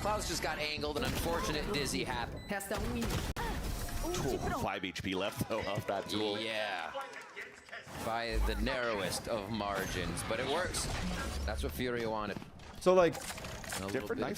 Klaus just got angled, an unfortunate dizzy happened. 5 HP left though off that duel. Yeah. By the narrowest of margins, but it works. That's what Fury wanted. So like,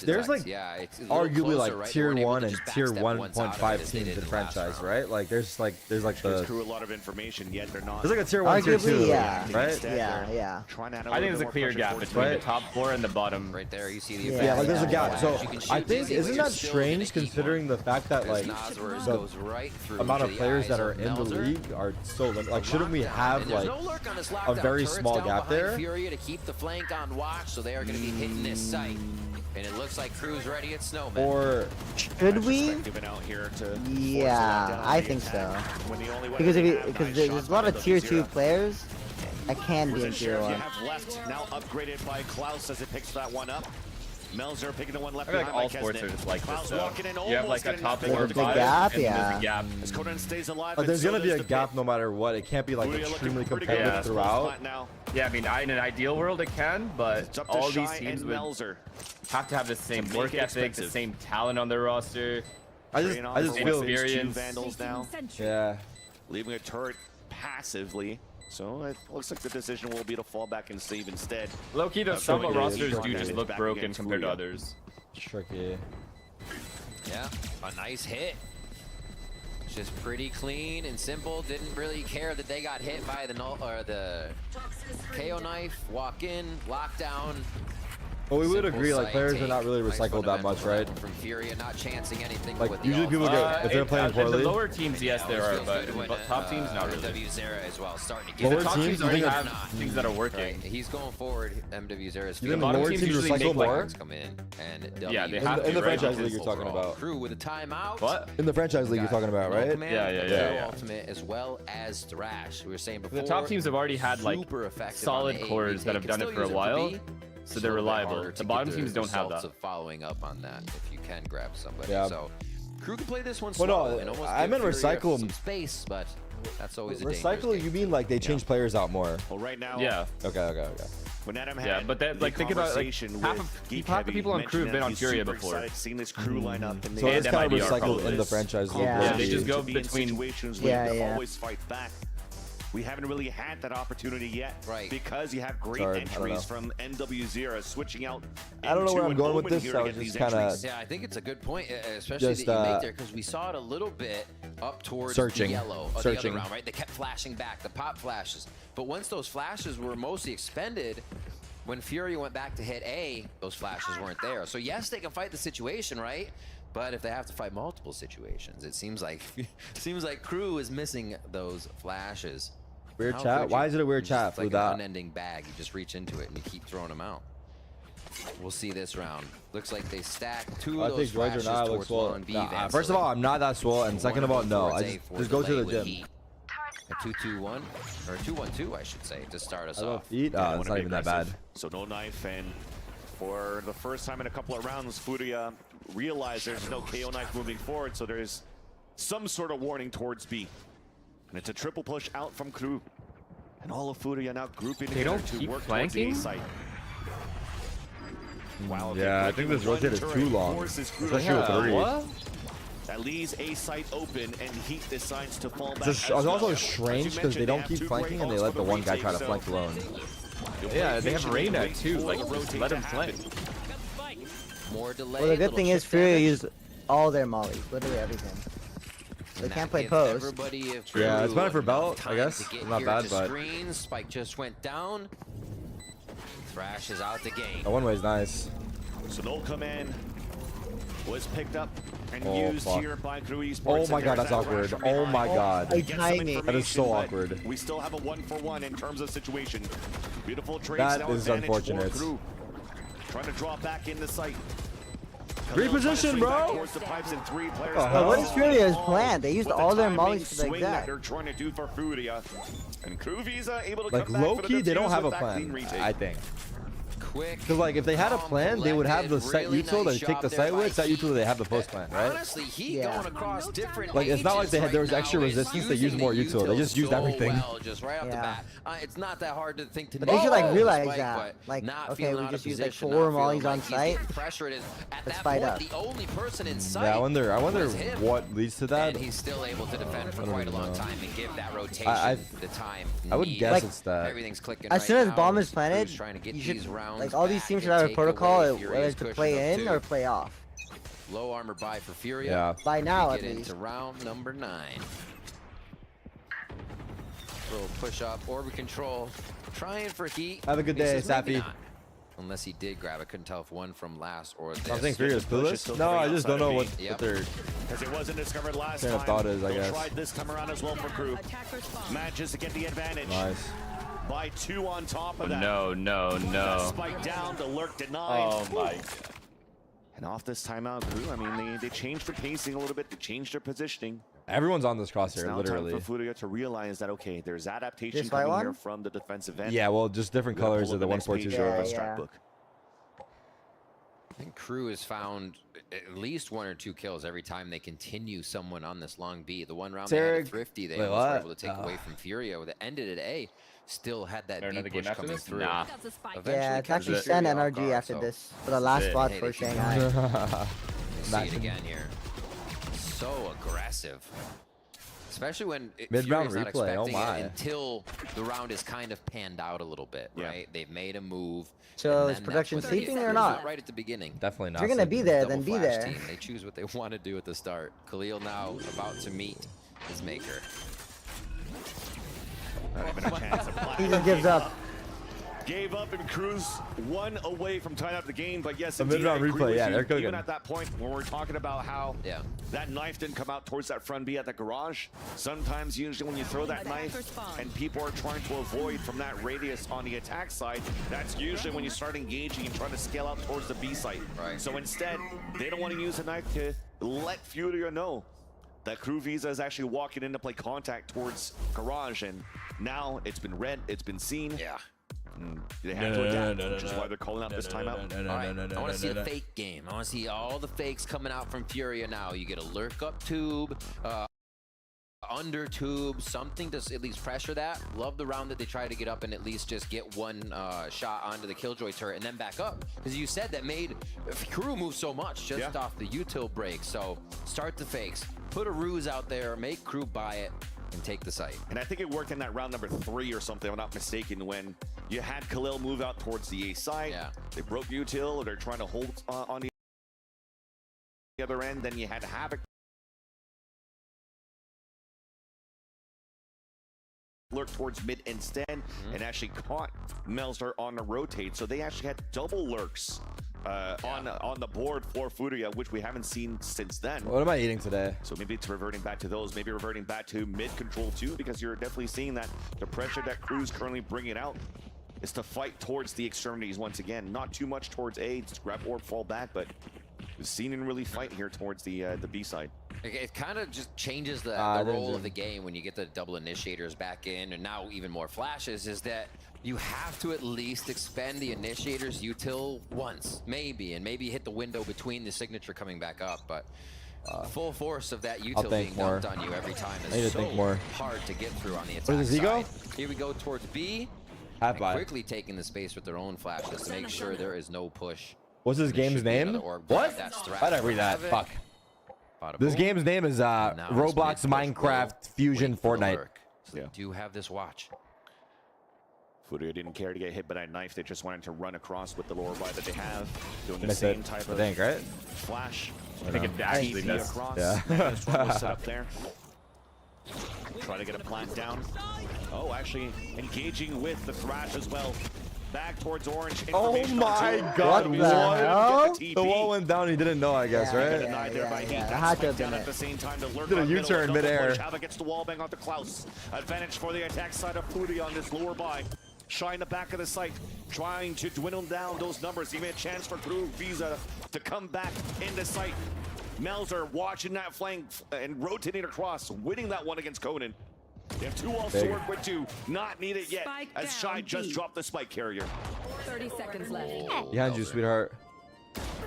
there's like arguably like tier 1 and tier 1.5 teams in the franchise, right? Like there's like the crew a lot of information, yet they're not. there's like a tier 1, tier 2, yeah. right? Yeah. I think there's a clear gap between the top 4 and the bottom. Right there, you see the Yeah, like there's a gap. So shoot I think isn't that strange considering the fact that like the amount of players that are in the league are so limited? Like shouldn't we have like a very small gap there? Fury to keep the flank on watch, so they are going to be hitting this site. And it looks like Crew's ready at Snowman. Or should we? Yeah, I think so. Because there's a lot of tier 2 players that can be in tier 1. You have left now upgraded by Klaus as it picks that one up. Melzer picking the one left I feel like behind all sports are just like this though. You have like a top 4 or 5 gap, and yeah. there's a gap. As Conan stays alive, but there's gonna be a gap no matter what. It can't be like extremely competitive throughout. Yeah, I mean, in an ideal world it can, but all these teams would have to have the same work ethic, the same talent on their roster. I just feel experience. Vandals now. Yeah. Leaving a turret passively. So it looks like the decision will be to fall back and save instead. Low-key, though, some rosters do just look broken compared to others. Tricky. Yeah, a nice hit. It's just pretty clean and simple. Didn't really care that they got hit by the KO knife. Walk in, lockdown. But we would agree, like players are not really recycled that much, right? From Fury, not chancing anything. Like with usually people get if they're playing poorly. The lower teams, yes, there are, but top teams, not really. MW Zera as well, starting to get lower top teams already have not. things that are working. Right. He's going forward. MW Zera's You think lower teams recycle more? Come in and yeah, they have in the right? franchise league you're talking about. Crew with a timeout. What? In the franchise league you're talking about, right? Yeah. Ultimate as well as Thrash. We were saying before. The top teams have already had like solid cores that have done it for a while. So they're reliable. The bottom teams don't have that. Of following up on that, if you can grab somebody. Yeah. So Crew can play this one Well, slow no, and almost I meant give Fury recycle some space, but that's always a recycle. You mean like they change players out more? Well, right now. Yeah. Okay. When Adam had yeah, but that, like think about like half the people on Crew have been on Furia before. Seen this Crew lineup, and so it's kind of MIBR recycled in the franchise league. Yeah, they just go between situations where they always fight back. We haven't really had that opportunity yet, right? Because you have great entries from MW Zera switching out. I don't know where I'm going with this. I was just kind of. Yeah, I think it's a good point, especially that you make there, because we saw it a little bit up towards the yellow of the other round, right? They kept flashing back, the pop flashes, but once those flashes were mostly expended, when Fury went back to hit A, those flashes weren't there. So yes, they can fight the situation, right? But if they have to fight multiple situations, it seems like Crew is missing those flashes. Weird chat? Why is it a weird chat? Like an unending bag. You just reach into it and you keep throwing them out. We'll see this round. Looks like they stack two of those flashes towards one B. First of all, I'm not that swole, and second of all, no. I just go to the gym. A 2-2-1 or 2-1-2, I should say, to start us off. It's not even that bad. So no knife, and for the first time in a couple of rounds, Furia realized there's no KO knife moving forward, so there's some sort of warning towards B. And it's a triple push out from Crew. And all of Furia now grouping together to work towards the A site. Wow, yeah, I think this rotate is too long, especially with 3. What? That leaves A site open, and Heat decides to fall back. It's also strange because they don't keep flanking and they let the one guy try to flank alone. Yeah, they have Reyna too. Like, just let him flank. More delay. Well, the good thing is Furia used all their mollies, literally everything. They can't play post. Yeah, it's better for belt, I guess. Not bad, but Spike just went down. Thrash is out the game. The one way is nice. So no command was picked up and used here by Crew Esports. Oh my god, that's awkward. Oh my god. That is so awkward. We still have a 1-for-1 in terms of situation. Beautiful trades. That is unfortunate. Trying to draw back in the site. Reposition, bro! What is Furia's plan? They used all their mollies for the exact. They're trying to do for Furia. And Crew Visa able to like low-key, they don't have a plan, I think. quick. Because like if they had a plan, they would have the set really util nice they take the job site there with. by Set util they have the Heat. post plan, right? Honestly, Heat going across different Like it's not like ages there was right extra now is resistance. They using used more the util. They just used so everything. well, just right off the bat. It's not that hard to think to But they should like realize that. but Like, not okay, feeling we out just of used like position, 4 not feeling mollies on like he's site. getting pressured. At Let's that fight point, up. the only person in sight. Yeah, I wonder was him. what leads to that. And he's still able to defend for quite a long time and give that rotation the time. I would guess Like, it's that. Everything's clicking As right soon as now. bomb is planted, Crew's trying to get you should these rounds like all these back teams should and have a take protocol away whether Furia's to cushion play of in two. or play off. Low armor buy for Furia. Yeah. By now, We at get least. into round number 9. Little push up, orb control, trying for Heat. Have a good He day, says maybe Safi. not. Unless he did grab it, couldn't tell if one from last or this. I think Furia's clueless. No, I just don't know what their Because it wasn't discovered last train of time. thought is, I They'll guess. try this time around as well for Crew. Manages to get the advantage. Nice. By 2 on top of that. No. Spike down, the lurk denied. Oh my. And off this timeout, Crew, I mean, they changed their pacing a little bit. They changed their positioning. Everyone's on this It's crosshair, now literally. time for Furia to realize that, okay, there's adaptation This white coming here one? from the defensive end. Yeah, well, just different We gotta colors pull of up the next 142 page shirt. of our Yeah, strat yeah. book. I think Crew has found at least 1 or 2 kills every time they continue someone on this long B. The one round they had Tarek. at Thrifty, they Wait, almost were what? able to take away from Furia. With the ended at A, still had that There B another push game after coming this? through. Nah. Eventually Yeah, it's catches actually Furia Sen off NRG guard, after so this for the last it. spot Hey, for they keep Shanghai. We'll see it again here. So aggressive. Especially when Mid-round Furia's not replay, oh expecting my. it until the round is kind of panned out a little bit, Yeah. right? They've made a move. So and is then production that's when they sleeping get or through. not? Right at the beginning. Definitely not. If you're gonna be there, then Double be flash there. team. They choose what they want to do at the start. Khalil now about to meet his maker. Not even a chance. He just gives up. Gave up and Cruz 1 away from tying up the game, but yes, A indeed, mid-round I agree replay, with yeah, you. they're cooking. Even at that point, when we're talking about how Yeah. that knife didn't come out towards that front B at the garage, sometimes usually when you throw that knife and people are trying to avoid from that radius on the attack side, that's usually when you start engaging and trying to scale out towards the B site. Right. So instead, they don't want to use the knife to let Furia know that Crew Visa is actually walking in to play contact towards garage, and now it's been read, it's been seen. Yeah. They have to adapt, which is why they're calling out this timeout. All right. I want to see a fake game. I want to see all the fakes coming out from Furia now. You get a lurk up tube, under tube, something to at least pressure that. Love the round that they try to get up and at least just get one shot onto the Killjoy turret and then back up. Because you said that made Crew move so much just off the util break. So start the fakes, put a ruse out there, make Crew buy it, and take the site. And I think it worked in that round number 3 or something, if I'm not mistaken, when you had Khalil move out towards the A side. Yeah. They broke util, they're trying to hold on the other end, then you had Havoc lurk towards mid instead, and actually caught Melzer on the rotate. So they actually had double lurks on the board for Furia, which we haven't seen since then. What am I eating today? So maybe it's reverting back to those, maybe reverting back to mid control too, because you're definitely seeing that the pressure that Crew's currently bringing out is to fight towards the extremities once again. Not too much towards A, just grab orb, fall back, but we've seen him really fight here towards the B side. It kind of just changes the role of the game when you get the double initiators back in, and now even more flashes, is that you have to at least expend the initiators util once, maybe, and maybe hit the window between the signature coming back up, but full force of that util being dumped on you every time is so hard to get through on the attack Where does he go? Here we go towards B, Half and by. quickly taking the space with their own flashes to make sure there is no push. What's his game's name? What? Why did I read that? Fuck. This game's name is Roblox Minecraft Fusion Fortnite. So they do have this watch. Furia didn't care to get hit by that knife. They just wanted to run across with the lower buy that they have, doing the same type of right? flash. I think it actually does. Across. Yeah. This one was set up there. Try to get a plant down. Oh, actually engaging with the thrash as well. Back towards orange. Oh my god, what the hell? The wall went down, he didn't know, I guess, right? Denied there by Heat. I That had to spike have down done at it. the same time to lurk Did a on middle, U-turn double midair. push. Havoc gets the wall bang onto Klaus. Advantage for the attack side of Furia on this lower buy. Shine the back of the site, trying to dwindle down those numbers. Even a chance for Crew Visa to come back into sight. Melzer watching that flank and rotating across, winning that one against Conan. They have 2 walls to work with too. Not needed yet, as Shy just dropped the spike carrier. 30 seconds left. Behind you, sweetheart.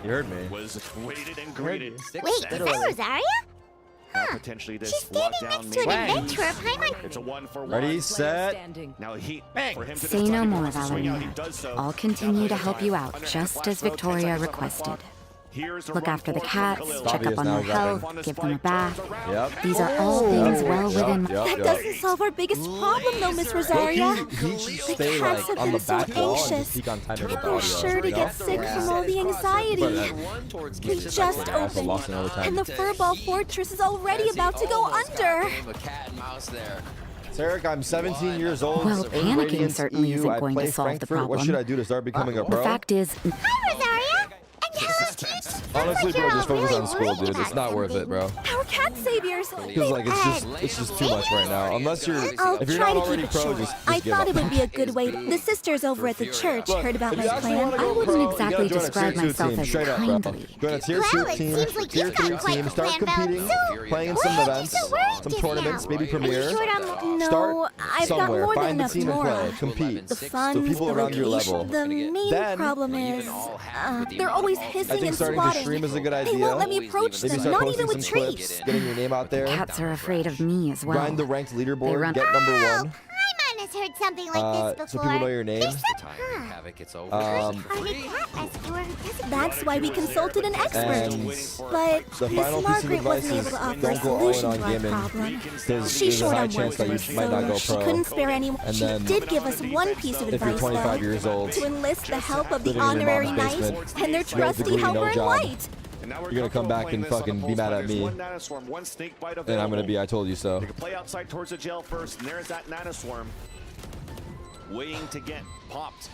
You heard me. Was waited and greeted. Wait, is that Rosaria? Potentially this She's standing next to an adventurer of Paimon. It's a 1-for-1. Ready, set. Now Heat for him to Say decide no if he more, wants to swing out, he Valeria. does so. I'll continue to help you out, just as Victoria requested. Look after the cats, check up on their health, give them a bath. Yep. These are all things well within. That doesn't solve our biggest problem, though, Miss Rosaria. He should The stay cats like have on the been so back wall and just anxious. peek on timing with the We're audio. sure to Yep. get sick from all the anxiety. We just Also lost opened, another time. and the Furball Fortress is already about to go under. Sarek, I'm 17 years old. Well, in panicking Radiance certainly EU. isn't I going to play solve the Frankfurt. What problem. should I do to start becoming a The pro? fact is, Hi, Rosaria. And hello, kids. Honestly, bro, just focus on school, dude. It's about not worth it, bro. Our cat saviors. Feels like it's just too much right now. Unless you're, I'll if you're try not to already keep it pro, short. just I give thought up. it would be a good way. The sisters over at the church Look, heard about if my you actually plan. wanna I go wouldn't pro, you exactly gotta join a describe tier 2 myself team, as straight up, bro. kindly. Join a tier Well, 2 it team, seems like tier you've got 3 quite team, a start plan, Val. competing, So, playing in why some are you events, so worried some just tournaments, now? maybe Are you premiere. sure I'm... No, Start I've got somewhere, more than find a enough team and tomorrow. play, compete. The fun, So people the around your location. level. The main Then, problem is they're always I hissing think and starting to swatting. stream is a good They idea. won't let me approach Maybe them, start not posting even with some clips, treats. getting your name out there. Cats are afraid of me as well. Grind the ranked They leaderboard, run- get number 1. Paimon has heard something like this So before. people know your name. That's why we consulted an expert. And But the Miss final piece of Margaret advice wasn't is able to offer a don't go all in solution on to our gaming. problem. There's She's a short high on chance words, that you might not so go she pro. couldn't spare anyone. And She then did give us one piece of if you're advice, 25 though, years old, to enlist the help of the living in your honorary mom's knight basement, and their no trusty degree, no helper in job. white. You're gonna come back and fucking be mad at me. And I'm gonna be, I told you so. They can play outside towards the jail first, and there's that Nanoswarm waiting to get popped.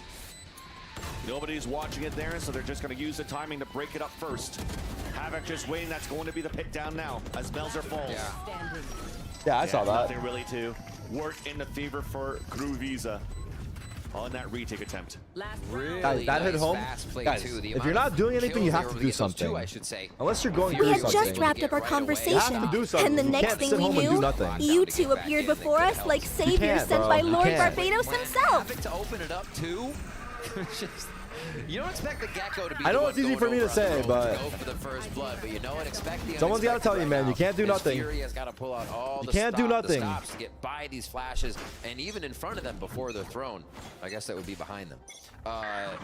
Nobody's watching it there, so they're just going to use the timing to break it up first. Havoc just waiting. That's going to be the pick down now as Melzer falls. Yeah, I saw that. Nothing really to work in the favor for Crew Visa on that retake attempt. Guys, that hit home. Guys, if you're not doing anything, you have to do something. Unless you're going We through had something. just wrapped up our conversation, You have to do something. and the You next can't thing sit we home and do knew, nothing. you two appeared before us like saviors can't, sent bro. by You Lord can't. Barbados himself. To open it up too. You don't expect the Gecko to be. I know it's easy for me to say, but go for the first blood, but you know what? Expect the someone's got to tell you, man. You can't do nothing. Fury has got to pull out all You can't do the nothing. stops to get by these flashes, and even in front of them before they're thrown. I guess that would be behind them.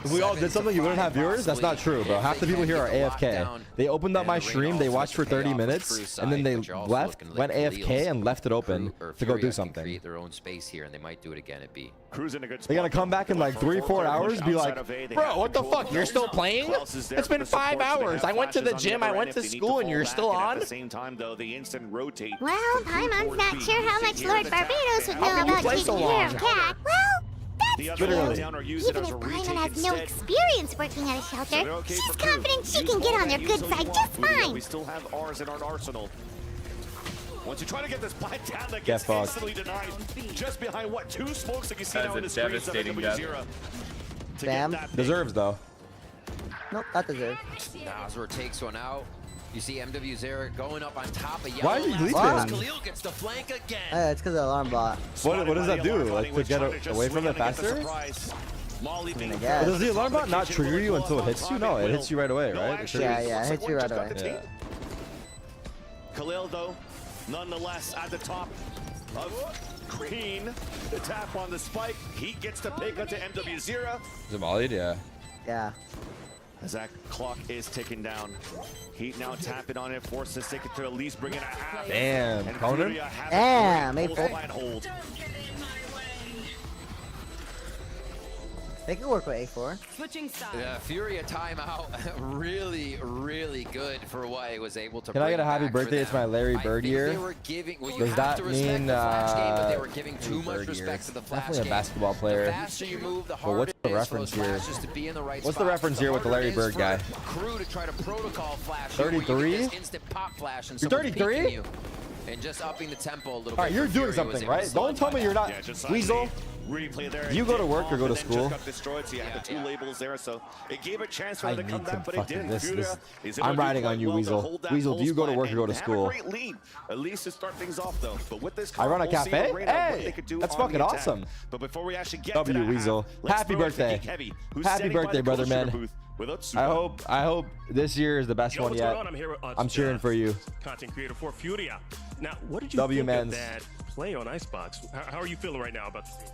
If we all did something, you wouldn't have viewers? That's not true, bro. Half the people here are AFK. They opened up my stream, they watched for 30 minutes, and then they left, went AFK, and left it open to go do something. Create their own space here, and they might do it again at B. Cruising a good They gotta come back in like 3-4 hours, be like, Bro, what the fuck? You're still playing? It's been 5 hours. I went to the gym, I went to school, and you're still on? At the same time, though, the instant rotate. Well, Paimon's not sure how much Lord Barbados would know come you about play taking so care long? of Cat. Well, The that's other true. one down or use it Even as if a Paimon retake has no instead. experience working at a shelter, They're okay she's for Crew. confident she Use can get all on their that good until you side want. just Furia, fine. We still have ours in our arsenal. Once you try to get this blind down, that Get gets fucked. instantly denied. Just behind what? 2 smokes that you see That now is on a the screen. devastating 7W0. To Bam. get that pick. deserves though. Nope, not deserved. Nazar takes one out. You see MW Zera going up on top of Yellow. Why are you Last leaping? Khalil gets the flank again. It's because of the alarm bot. What does that do? Alarm Like to was get trying to just away from swing it on to get the faster? surprise. Maul leaping I guess. But does the alarm bot not trigger you until it hits you? No, it hits you right away, No, right? It actually, triggers- Yeah, it hits you right away. Yeah. Khalil, though, nonetheless at the top of green. The tap on the spike. Heat gets the pick onto MW0. Is it volleyed? Yeah. Yeah. As that clock is ticking down. Heat now tapping on it, forced to stick it to at least bring it a half. Damn, And Conan? Furia have Damn, it they full full- line hold. They can work with A4. Switching sides. Yeah, Furia timeout. really, really good for what he was able to Can I get a bring happy back for birthday? It's them. my Larry I Bird think year. They were giving, well, you Does have that to respect mean, the Flash game, but they were giving too much Bird respect year? to the Flash Definitely a game. basketball player. The faster you move, the But harder what's the it is reference for those here? flashes to be in the right What's the spot. reference here with the harder Larry it Bird is guy? for Crew to try to protocol flash you, where you get 33? this instant pop flash and You're someone's 33? peeking you. And just upping the tempo a little bit. Alright, you're for doing Fury was something, able to right? slow Don't it tell me down. you're not. Yeah, just Weasel. replay there. You go to work or go to and then school? just got destroyed, so you had the 2 labels there, so it gave a chance for I them to come need some back, but it fucking didn't. I'm riding on you, Weasel. Weasel, do you go to work or go to school? Great lead, at least to start things off though. But with this, I run a we'll see cafe? the rate of what Hey, they could do that's on fucking the attack. awesome. But before we actually get W, to that Weasel. half, let's Happy throw it to birthday. Geek Heavy, who's Happy standing by birthday, the brother, closure man. booth with Otsuka. I hope this year is the best one what's yet. going on? I'm here with I'm cheering for you. Content creator for Furia. Now, what did you W think mans. of that play on Icebox? How are you feeling right now about the game?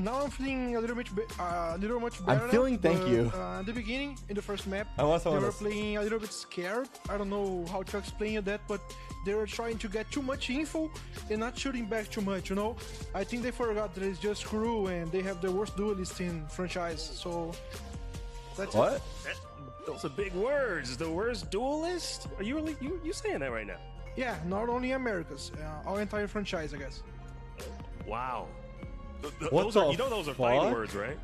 Now I'm feeling a little much better. I'm feeling thank you. At the beginning, in the first map, I want they someone were to- playing a little bit scared. I don't know how to explain that, but they were trying to get too much info and not shooting back too much, you know? I think they forgot that it's just crew and they have the worst duelist in franchise, so that's What? it. Those are big words. The worst duelist? Are you really you saying that right now? Yeah, not only Americas, our entire franchise, I guess. Wow. What Those the are, you know those are fighting fuck? words, right?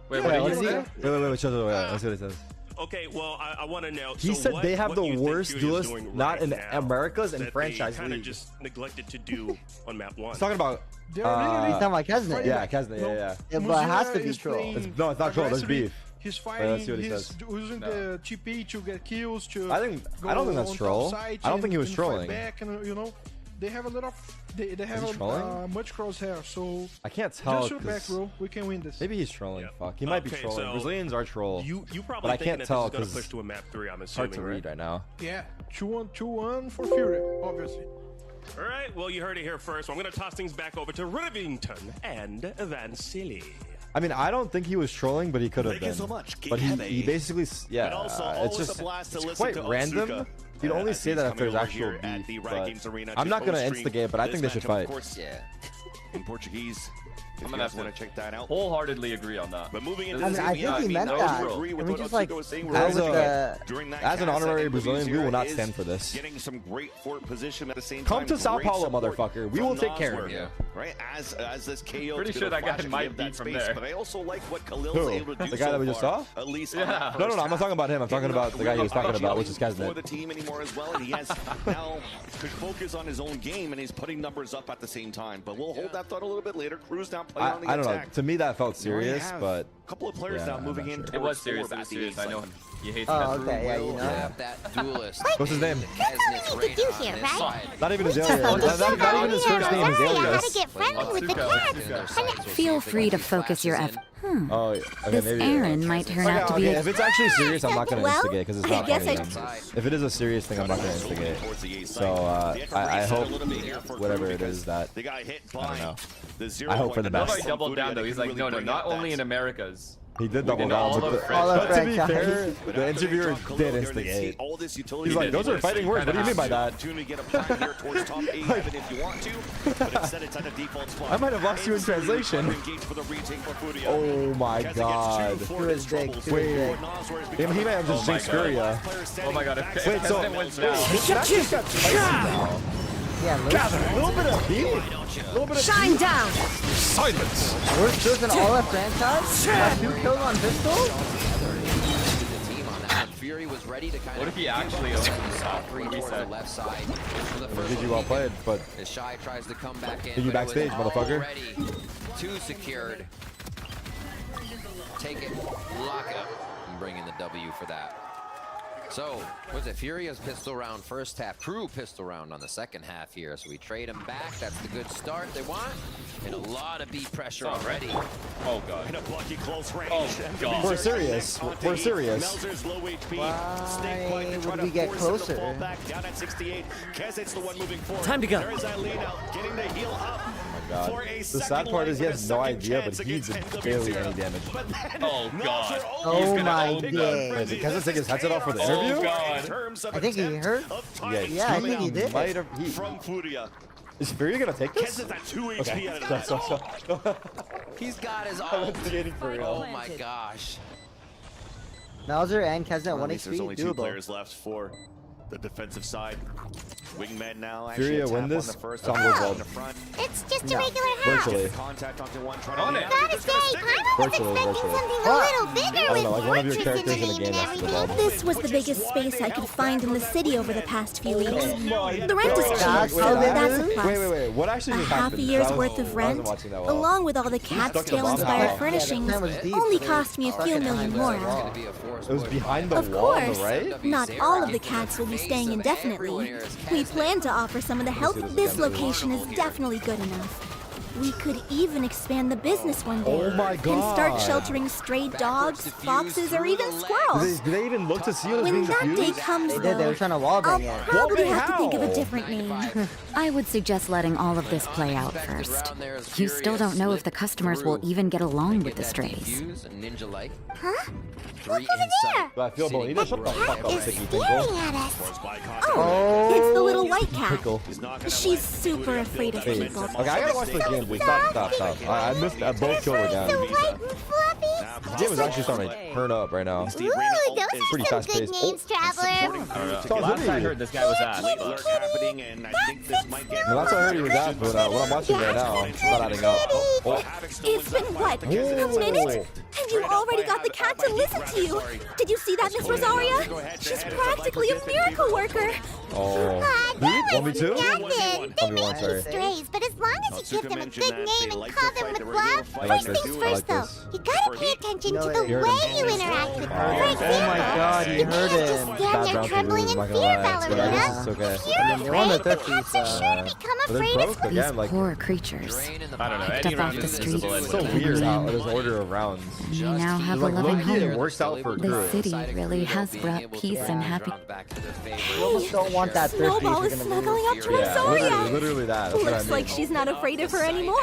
Wait, Yeah, what did what you is say? it? Wait, show let's see what it says. Okay, well, I want to know. He so said what, they have what the you think worst Furia's duelist, doing not right in now Americas and that franchise they kind of league. just neglected to do on map 1. He's talking about. They're literally It's not like Kesnet. Yeah, Kesnet, yeah. Yeah, but it has to Muzia be is troll. playing No, it's not troll, there's aggressively. beef. He's let's fighting, see what he he's says. using the TP to get kills, to I don't think that's on troll. top side I don't think he was and fight trolling. Back and, you know, they have a lot of, they have he trolling? much crosshair, so I can't tell just shoot back, 'cause bro. We can win this. maybe he's trolling. Yeah. Fuck, he might be Okay, trolling. so Brazilians are troll. You probably But I thinking can't that tell this is going 'cause to push to a map 3, I'm It's assuming, hard to read right now. Yeah, 2-1 for Fury, obviously. All right, well, you heard it here first. I'm going to toss things back over to Rivington and Vansili. I mean, I don't think he was trolling, but he could have Thank you been. so much, But Geek he Heavy. basically, yeah, And also, it's always just a blast to it's listen quite to random. Otsuka, You'd only as say he's that if coming there's over actual here at beef, the Riot but Games Arena I'm to not gonna co-stream instigate, but I this think they should matchup, fight. Of course, Yeah. in Portuguese. If I'm you gonna guys have want to to check that out. wholeheartely agree on that. But moving into I mean, this I game, think he meant I that. agree with Can we what just, Otsuka like, was saying. go We're with also the- during that As an cast, honorary I think Brazilian, we will Louisiana not is stand for this. Getting some great forward position at the same Come time. to Sao Great Paulo, support motherfucker. We from will take care of Nosworth, you. Right, as this KO. Pretty to sure the that guy flash and might give be that from space, there. But I also like what Khalil Who? was able to do The guy so that we just far, saw? At least Yeah. on that No, first I'm not talking about him. I'm talking about the guy he was talking about, which is for Kesnet. the team anymore as well, and he has now could focus on his own game, and he's putting numbers up at the same time. But we'll hold that thought a little bit later. Cruz now playing on the I don't know. attack. To me, that felt We already serious, have but a couple of players yeah, now I'm moving not in. sure. It was towards serious. four It was back serious. to I know eight. him. He hates Oh, that. okay, yeah, you know. Have that duelist. What's his name? Kesnet's right do on here, this right? side. not even Azalea. Not even his first name is How to Alias. get friendly with the cats. Feel free to focus your effort. Oh, okay, This maybe. errand might turn out to be Okay, a if it's actually serious, I'm not gonna Well, instigate because it's I not guess funny. I- Then. If it is a serious thing, I'm not gonna instigate. Towards the A side. So I Reset a hope little bit here for whatever Crew it is that they got hit I don't by know. the 0 I hope for the point. best. Nobody doubled down though. He's like, Really no, bring not out only that- in Americas. he did double in down. all But, of to be franchise. fair, But the after interviewer they drop did Khalil here, they see instigate. all this utility He's like, those are fighting words. What do you mean by that? Opportunity to get a plan here towards top 8 even if you want to, but instead it's at a default spot. I might have lost you in translation. Engage for the retake for Furia. Oh my Keza gets god. 2 for Too his big, troubles. too big. He may have just jinxed Furia. Oh my god. If Wait, so- Kesnet wins now. That just got spicy now. Yeah, A little bit of heat. A little bit of Shine heat. down. we're still in all our franchise. Got 2 kills on pistol. The team on that. Fury was ready to kind What of if he actually owns soft three what we towards the said? left side. For the first Did you well played, but As Shy tries to come back in. Did you but it was backstage, motherfucker? already 2 secured. Take it, lock it up, and bring in the W for that. So, was it Furia's pistol round first half, Crew pistol round on the second half here. So we trade him back. That's the good start they want. And a lot of beat pressure already. Oh god. In a blocky close range. Oh, God. We're serious. We're serious. Melzer's low HP. Why Snake Bite to try would to we get force him to closer? fall back down at 68. Kezet's the one moving forward. Time to go. There is Eileen out, getting the heal up. God. For a The second sad part is he life has and no a second idea, but chance he did against barely NW0. any damage. But then Oh, God. Melzer Oh he's gonna my open God. up Wait, frenzy. did Keza take his headset off for the This is interview? Oh, God. in terms of I think he attempt hurt. of Yeah, timing Yeah, I coming think he out did. Might have he. From Furia. Is Furia gonna take this? Kezet's at 2 HP Okay. out of that. So. He's got his I'm ult. instigating for real. Oh my gosh. Melzer and Kesnet At 1 least there's HP. only 2 Doable. players left for the defensive side. Wingman now. Furia win this? Tom goes well. It's just a regular house. Virtually. Contact onto one. Gotta say, I was expecting something a little bigger with like one of your fortress characters in the game and has to everything. go. This was the biggest space I could find in the city over the past few weeks. The rent is cheap, God, so that's a plus. Wait. What actually just Half happened? a year's I was- worth of I wasn't rent, watching that well. along with all the cat's tail inspired furnishings, that was deep. only cost me a few million more. It was behind the Of wall on course, the right? not all of the cats will be staying indefinitely. We plan to offer some of the help. This location is definitely good enough. We could even expand the business one day. Oh my And start God. sheltering stray dogs, foxes, or even squirrels. Do they even look to see what's When being that day diffused? comes, They did. They were though, trying to I'll wallbang it. probably Wallbang have to think of a how? different name. I would suggest letting all of this play out first. You still don't know if the customers will even get along with the strays. Huh? Look over there! Do I feel Bonita? Shut the fuck up, Is Sticky staring Pinkle. at us. Oh, it's the little white cat. Pickle. She's super afraid of Wait, people. okay, I gotta watch the game, please. Stop. I missed both killers down. So white and fluffy. The game is actually starting to turn up right now. Ooh, those pretty are some good fast-paced. names, Traveler. I don't know. Last I heard, this guy was asked. Alert happening, and I think this might get. No, that's what I heard he was at, but what I'm watching right now, it's not adding up. It's been what, a minute? And you already got the cat to listen to you. Did you see that, Miss Rosaria? She's practically a miracle worker. Oh. Me too? 1v1, They may sorry. Strays, but as long as you give them a good name and call them with love. First things first, though, you gotta pay attention to the way you interact with them. For example, Oh my God, you heard just him. stand there trembling in fear, ballerina. It's okay. If you're They won the afraid, the 50s, cats are sure to become But they're afraid of broke These again, like, poor creatures. I don't know. Picked Any up off round the is visible streets. it's so anyway. weird how there's order of rounds. We now have a Like, loving look, it home. works out for The good. city really has brought peace and happiness. You almost don't want that thirsty if Snowball you're is gonna lose. snuggling up to Yeah, Rosaria. literally that. That's what I Looks mean. like she's not afraid of her anymore.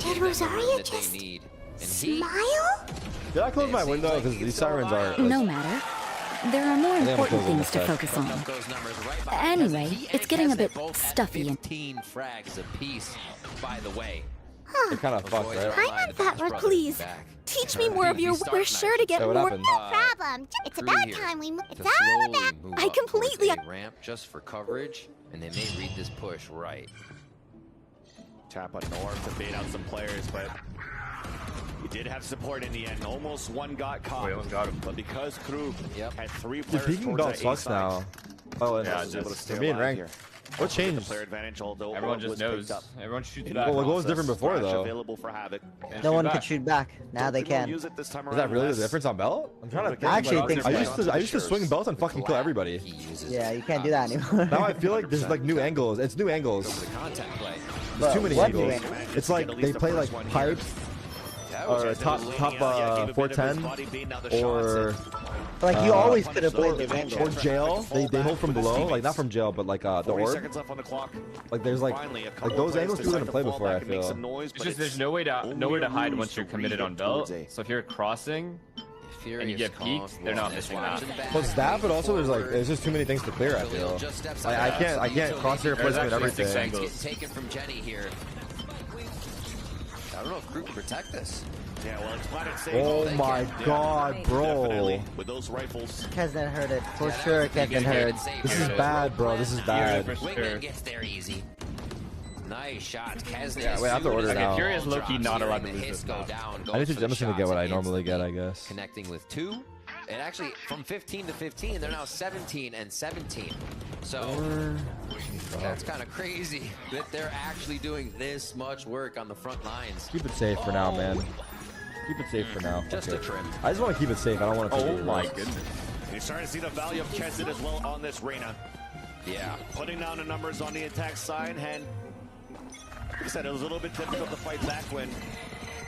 Did Rosaria just smile? Did I close my window? Because these sirens are... No matter. There are more I'm important closing things to this focus on. Anyway, it's getting a bit stuffy. 15 frags apiece, by the way. They're kind of fucked, right? I'm on that one, please. Teach me more of your. We're sure to get Yeah, what more. happened? No problem. It's about time we. It's all about. I completely. Ramp just for coverage, and they may read this push right. Tap on north to bait out some players, but he did have support in the end. Almost one got caught. Wait, almost got him. But because Krug had 3 The players peeking towards belt that A sucks side, now. Oh, and was able to stay for being alive ranked. here. What changed? Player advantage, although Everyone was just knows. picked up. Everyone shoots In back. the Well, what was different before, Flash though? Available for Havoc. And No one shoot could back. shoot back. Now they Think we'll can. use it this time Is that around, really the Les? difference on belt? I'm trying to think. I actually like, think so. I used to swing belts and fucking kill everybody. Yeah, you can't do that anymore. Now I feel like there's like new angles. It's new angles. Contact play. There's too many What new angles. angles? It's like they play like pipes or top 410 or Like you always could have played the angle. or jail. They hold from below, like not from jail, but like the 40 orb. seconds left on the clock. Like there's like those angles people didn't play before. I feel. It's just there's nowhere to hide once you're committed on belt. So if you're crossing and you get peeked, they're not missing that. Plus that, but also there's just too many things to clear. I feel. Like I can't crosshair placement and everything. Angles. Taken from Jenny here. I don't know if Krug can protect this. Yeah, well, it's Planet Sage. Oh my god, bro. Definitely, with those rifles. Kesden heard it. For sure, Kesden heard. This is bad, bro. This is bad. Wingman gets there easy. Nice shot. Kesden. Yeah, wait, I have to order it out. Fury is low-key not allowed to lose hits this go now. down. I'm just gonna get what I normally get, I guess. Connecting with 2. And actually, from 15 to 15, they're now 17 and 17. So that's kind of crazy that they're actually doing this much work on the front lines. Keep it safe for now, man. Keep it safe for now. Just a trim. I just want to keep it safe. I don't want to. Oh my goodness. You're starting to see the value of Kesden as well on this Reyna. Yeah. Putting down the numbers on the attack side, and like I said, it was a little bit difficult to fight back when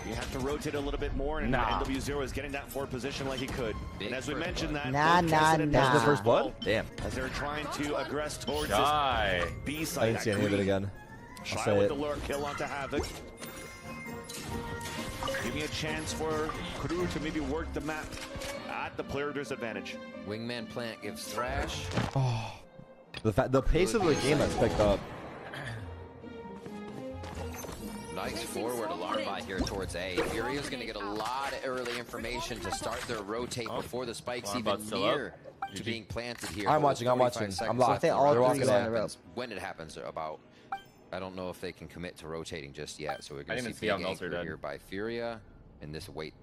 you have to rotate a little bit more, and NW0 is getting that forward position like he could. And as we mentioned that, That's the first blood? Damn. As they're trying to aggress towards this B side. I didn't see any of it again. I'll Shy say with it. the lurk kill onto Havoc. Give me a chance for Crew to maybe work the map at the player disadvantage. Wingman plant gives Thrash. Oh, the pace of the game has picked up. Nice forward alarm by here towards A. Furio's going to get a lot of early information to start their rotate before the spike's even near being planted here. I'm watching. I'm locked. They all walking three on the rope. When it happens, about. I don't know if they can commit to rotating just yet. So we're going to see how big Melzer anchor did. here by Furia, and just wait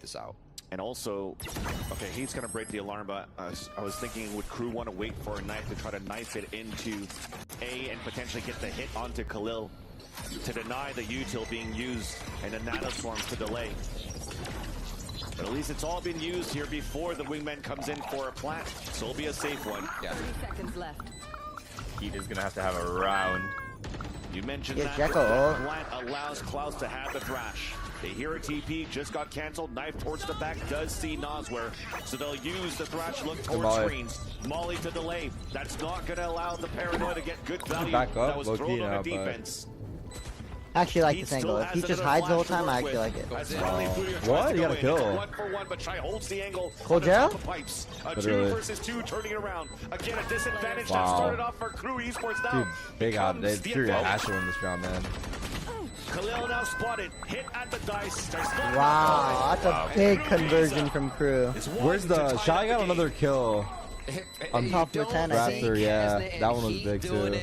this out. And also, okay, he's going to break the alarm, but I was thinking, would Crew want to wait for a knife to try to knife it into A and potentially get the hit onto Khalil to deny the util being used and the nanoswarms to delay? But at least it's all been used here before the wingman comes in for a plant, so it'll be a safe one. Yeah. 3 seconds left. Heat is gonna have to have a round. You mentioned Yeah, that Jacko, the plant allows Klaus to have the thrash. They hear a TP, just got canceled, knife towards the back, does see Nosware, so they'll use the thrash look towards screens. Molly to delay. That's not going to allow the Paranoid to get good value. Back up, that was thrown on the defense. I actually like this angle. If he just hides the whole time, I actually like it. What? You got to kill. 1-for-1, but Try holds the angle. Kojal? Pipes. A 2 versus 2 turning around. Again, a disadvantage that started off for Crew Esports now. Dude, big out. They Furia has to win this round, man. Khalil now spotted. Hit at the dice. Wow, that's a big conversion from Crew. Where's the Shy got another kill? On top of 10, I think. Raptor, yeah, that one was big too.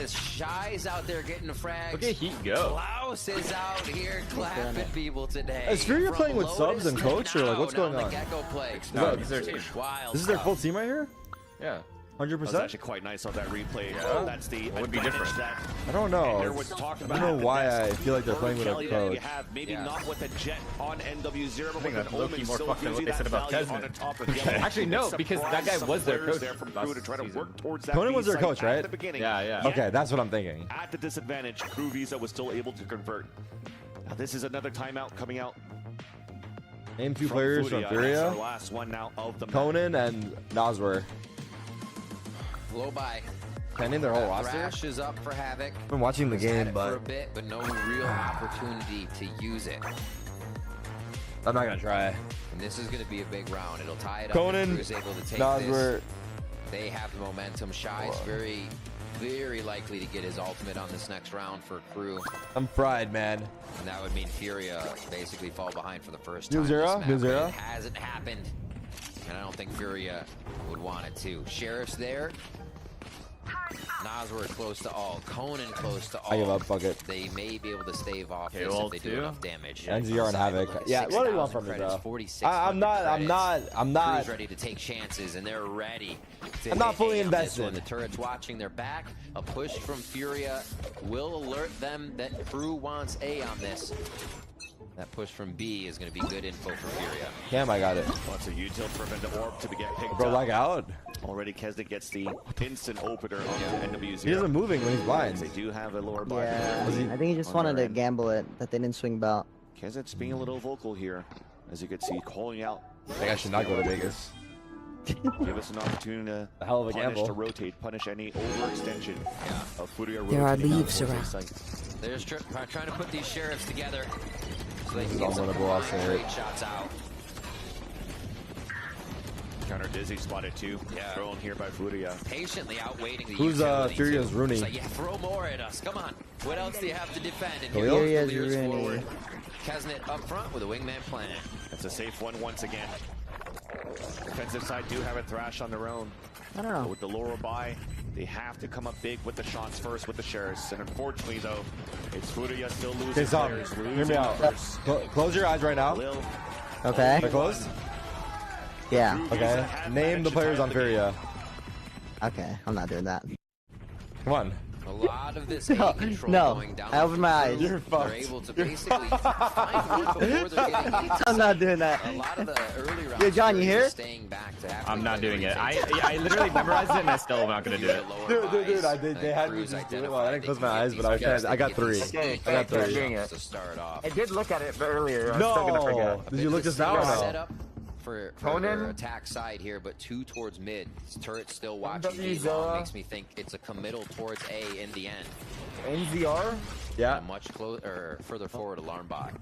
Shy's out there getting frags. Look at Heat go. Klaus is out here clapping people today. Is Furia playing with subs and coach, or like what's going on? No, this is their team. This is their full team right here? Yeah. 100%? That's actually quite nice on that replay. Yeah. That's the What would be different? that I don't know. Ender was talking I don't know about why the I best feel like they're playing with a Kelly that you coach. have. Maybe not with a Jet on NW0, but think with that's an low-key Omen more still fucked than gives what you they that said about value Kesman. on the top of the other. Actually, no, because that guy was their coach there from last Crew to try to season. work towards that Conan was their B-side coach, at right? the beginning. Yeah. Okay, that's what I'm thinking. At the disadvantage, Crew Visa was still able to convert. Now this is another timeout coming out. Name 2 players from That's Furia. our last one now of the Conan and Nosware. Low by. Can I name their whole roster? Thrash is up for Havoc. I've been watching the Has had game, it for a but bit, but no real opportunity to use it. I'm not gonna try. And this is going to be a big round. It'll tie it up. Conan, Crew is able to take Nosware. this. They have the momentum. Shy's very likely to get his ultimate on this next round for Crew. I'm fried, man. And that would mean Furia basically fall behind for the first New time. Zero? this New map, but Zero? It hasn't happened. And I don't think Furia would want it to. Sheriff's there. Nosware close to all. Conan close to all. I give up, fuck it. They may be able to stave off this KO if they do too? enough damage. NZR and Havoc. Yeah, what do you want from me, bro? I'm not. Crew's ready to take chances, and they're ready. I'm not fully on this invested. one. The turret's watching their back. A push from Furia will alert them that Crew wants A on this. That push from B is going to be good info for Furia. Cam, I got it. Wants a util to prevent the orb to get picked Bro, up. like out. Already Kesnick gets the instant opener on the NW0. He isn't moving when he's blind. They do have a lower bar. Yeah, I think he just wanted to gamble it, that they didn't swing about. Kesnick's being a little vocal here, as you can see, calling out. I think I should not go to Vegas. Give us an opportunity to A hell of a punish, gamble. to rotate, punish any overextension of Furia. There are rotating out leaves towards around. the site. They're just trying to put these sheriffs together so they This can is get some unwinnable, I'll say it. great shots out. Counter Dizzy spotted too. Yeah. Thrown here by Furia. Patiently outwaiting the Who's utility, Furia's too. Rooney? It's like, yeah, throw more at us. Come on. What else do you have to defend? And Khalil? here Furia's Khalil's Rooney. forward. Kesnet up front with a wingman planet. That's a safe one once again. Defensive side do have a Thrash on their own. I don't But know. with the lower buy, they have to come up big with the shots first with the Sheriffs. And unfortunately, though, it's Furia still losing Okay, Zom, players. hear me out. Close your eyes right now. Lil, Okay. They're closed? Yeah. Okay. Name the players on Furia. Okay. I'm not doing that. Come on. A lot of this A control No. going down. I opened my eyes. You're They're fucked. able to basically find one before they're getting hit. I'm not doing that. A lot of the early rounds. Yo, John, you Furia hear? Staying back to have I'm to not play doing it. rotates. I literally memorized it and I still am not gonna do it. Lower Dude, buys. they had me Cruz just do it. identified Well, I didn't they close can my get eyes, these but I guys got to three. get I these got three. shots to start off. I did look at it earlier. I'm No. still gonna forget. Did you look this out or Set no? up for Conan? their attack side here, but 2 towards mid. Turret still watching NW B long. Zara. Makes me think it's a committal towards A in the end. NZR? Yeah. A much closer or further forward alarm bot.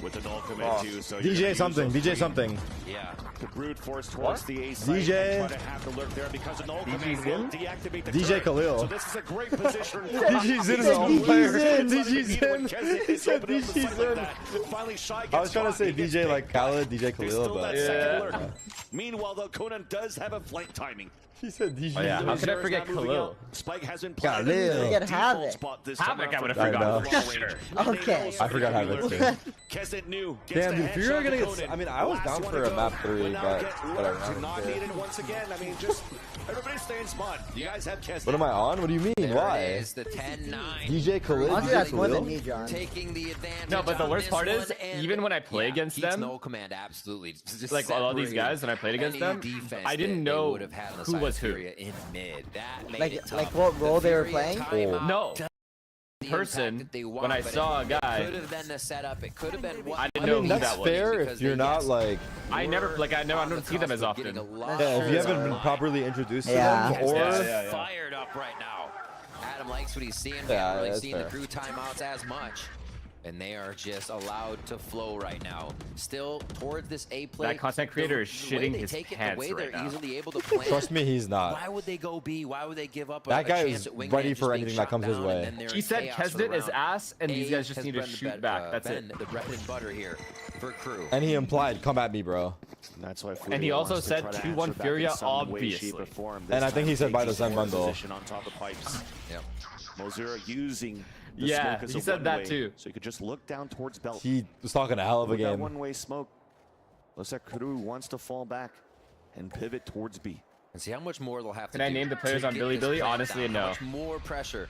with the null commit too. So DJ something. DJ something. Yeah. The brute force towards the A site. DJ. Try to have to lurk there because the null commit will deactivate the DJ turret. Khalil. So this is a great position. DG Zin is a whole player. DG Zin. He said DG Zin. Finally, Shy gets I was trying to say DJ like Khaled, DJ Khalil, but yeah. Meanwhile, though, Conan does have a flank timing. He said DJ. Oh, yeah. How could I forget Khalil? Spike has been Khalil. Forget Havoc. Havoc, I would have forgotten for sure. Okay. I forgot Havoc too. Kesset knew. Damn, dude, Fury gonna get. I mean, I was down for a map 3, but whatever. Not needed once again. I mean, just everybody stay in spawn. You guys have Kesset. What am I on? What do you mean? There Why? it is, the 10-9. DJ Khalil. Honestly, that's more than me, John. Taking the advantage. No, but the worst part is, even when I play yeah, against them, no command, absolutely. Just like all these guys, when I played against them, I didn't know who was who. In mid. That made it tough. Like what role they were playing? No. Person, when I saw a guy, could have been the setup. It could have been. I didn't know who that's that was. fair if you're not like. I don't see them as often. Yeah, if you haven't been properly introduced to them, or fired up right now. Adam likes what he's seeing. We Yeah, haven't really that's seen the fair. crew timeouts as much. And they are just allowed to flow right now. Still towards this A play. That content creator is shitting his pants the way right they're now. easily able to plan. Trust me, he's not. Why would they go B? Why would they give up That guy a is chance at wingman ready just for being anything that shot comes his down, way. and then they're He in said chaos for the Kesdet is round? ass, and these guys just has need to been the shoot back. That's it. the bread and butter here for crew. And he implied, "Come at me, bro." That's why. And he also said 2-1 Furia, obviously. And I think he said buy the Zen bundle. On top of pipes. Yep. Mozura using. The Yeah, smoke as he a said that one-way, too. So you could just look down towards Belt. He was talking a hell of a With that game. one-way smoke. Looks like Crew wants to fall back and pivot towards B. And see how much more they'll have to Can I do name the players to on get Billy this Billy? plan Honestly, down. no. How much more pressure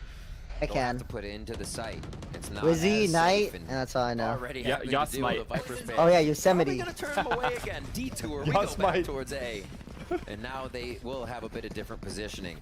I they'll can. have to put into the site. It's not Wizzy, as Knight, safe and that's all I know. already Yeah, having to deal with Yasmite. the Viper's fan. Oh yeah, Are we Yosemite. gonna turn them away again? Detour. We go back Yasmite. towards A. And now they will have a bit of different positioning.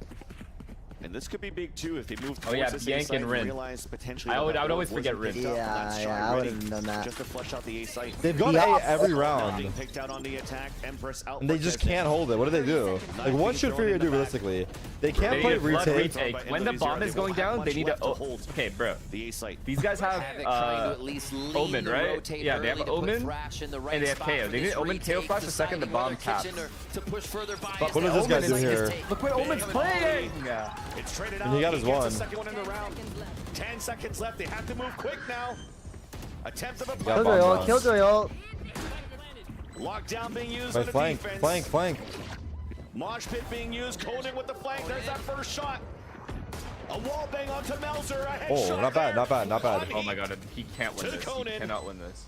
And this could be big too if they move Oh, yeah, towards this Yank A site and Rin. realize potentially I would that always wasn't forget Rin. picked up, and Yeah, that's yeah, Shy I ready would've done that. just to flush out the A site. They've gone Yeah. A every Being round, picked out on the attack, Empress out. and they just can't hold it. What do they do? Like, what should Furia do realistically? They can't They play need flood retake. When the bomb is going down, they need to. hold Okay, bro. the A site. These guys have Havoc trying to at least lean Omen, the right? rotate Yeah, they have early to put Omen, Thrash in the right and they have spot KO. for They need this Omen KO retake, flash the second the deciding bomb whether taps. Kitchen or to push further by. But what does this guy do here? Look what Omen's playing! It's traded And out. he got his gets one. the second one in the round. 10 seconds left. They have to move quick now. Attempt of a Yeah, Killjoy ult, bomb. Killjoy ult. lockdown being used Wait, on the flank, defense. flank, flank. Mosh pit being used. Conan with the flank. There's that first shot. A wall bang onto Melzer. A headshot Oh, not bad, there. not bad, not bad. Oh my god, he can't win To this. He Conan. cannot win this.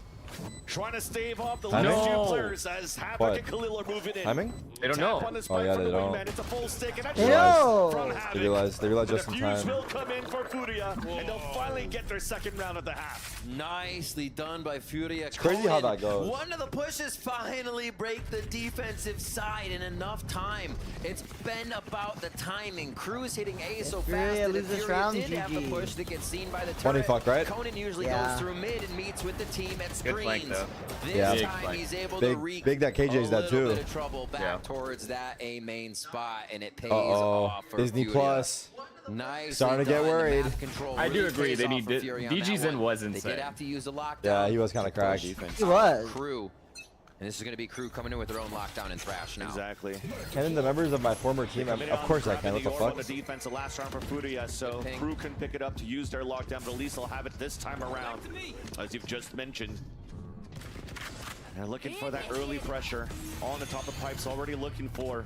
Trying to stave off the Timing? last two No. players as Havoc What? and Khalil are moving in. Timing? They don't Tap know. on the spike yeah, from they the don't. wingman. It's a full stick and a Ew. shot from Havoc. They realized just The in defuse time. will come in for Furia, and they'll finally get their second round of the half. Nicely done by Furia. It's crazy how that goes. One of the pushes finally break the defensive side in enough time. It's been about the timing. Crew's hitting A so Furia fast that if loses Furia round, did have the GG. push that gets seen by the 20 turret, fuck, right? Conan usually Yeah. goes through mid and meets with the team at Good flank, screens. though. This Yeah. Big time flank. he's able Big- to wreak big that KJ's a that little too. bit of trouble back Yeah. towards that A main spot, and it pays Uh-oh. off for Disney Furia. Plus. Nice. Starting to get worried. I do agree, they need DG's in was They insane. did have to use a lockdown. Yeah, he was kind of cracked. He was. Crew. And this is going to be Crew coming in with their own lockdown and Thrash now. Exactly. Can the members of my former team? Of course I can. What the On fuck? the defense, the last round for Furia, so Ping. Crew can pick it up to use their lockdown, but at least they'll have it this time around, as you've just mentioned. They're looking for that early pressure on the top of pipes, already looking for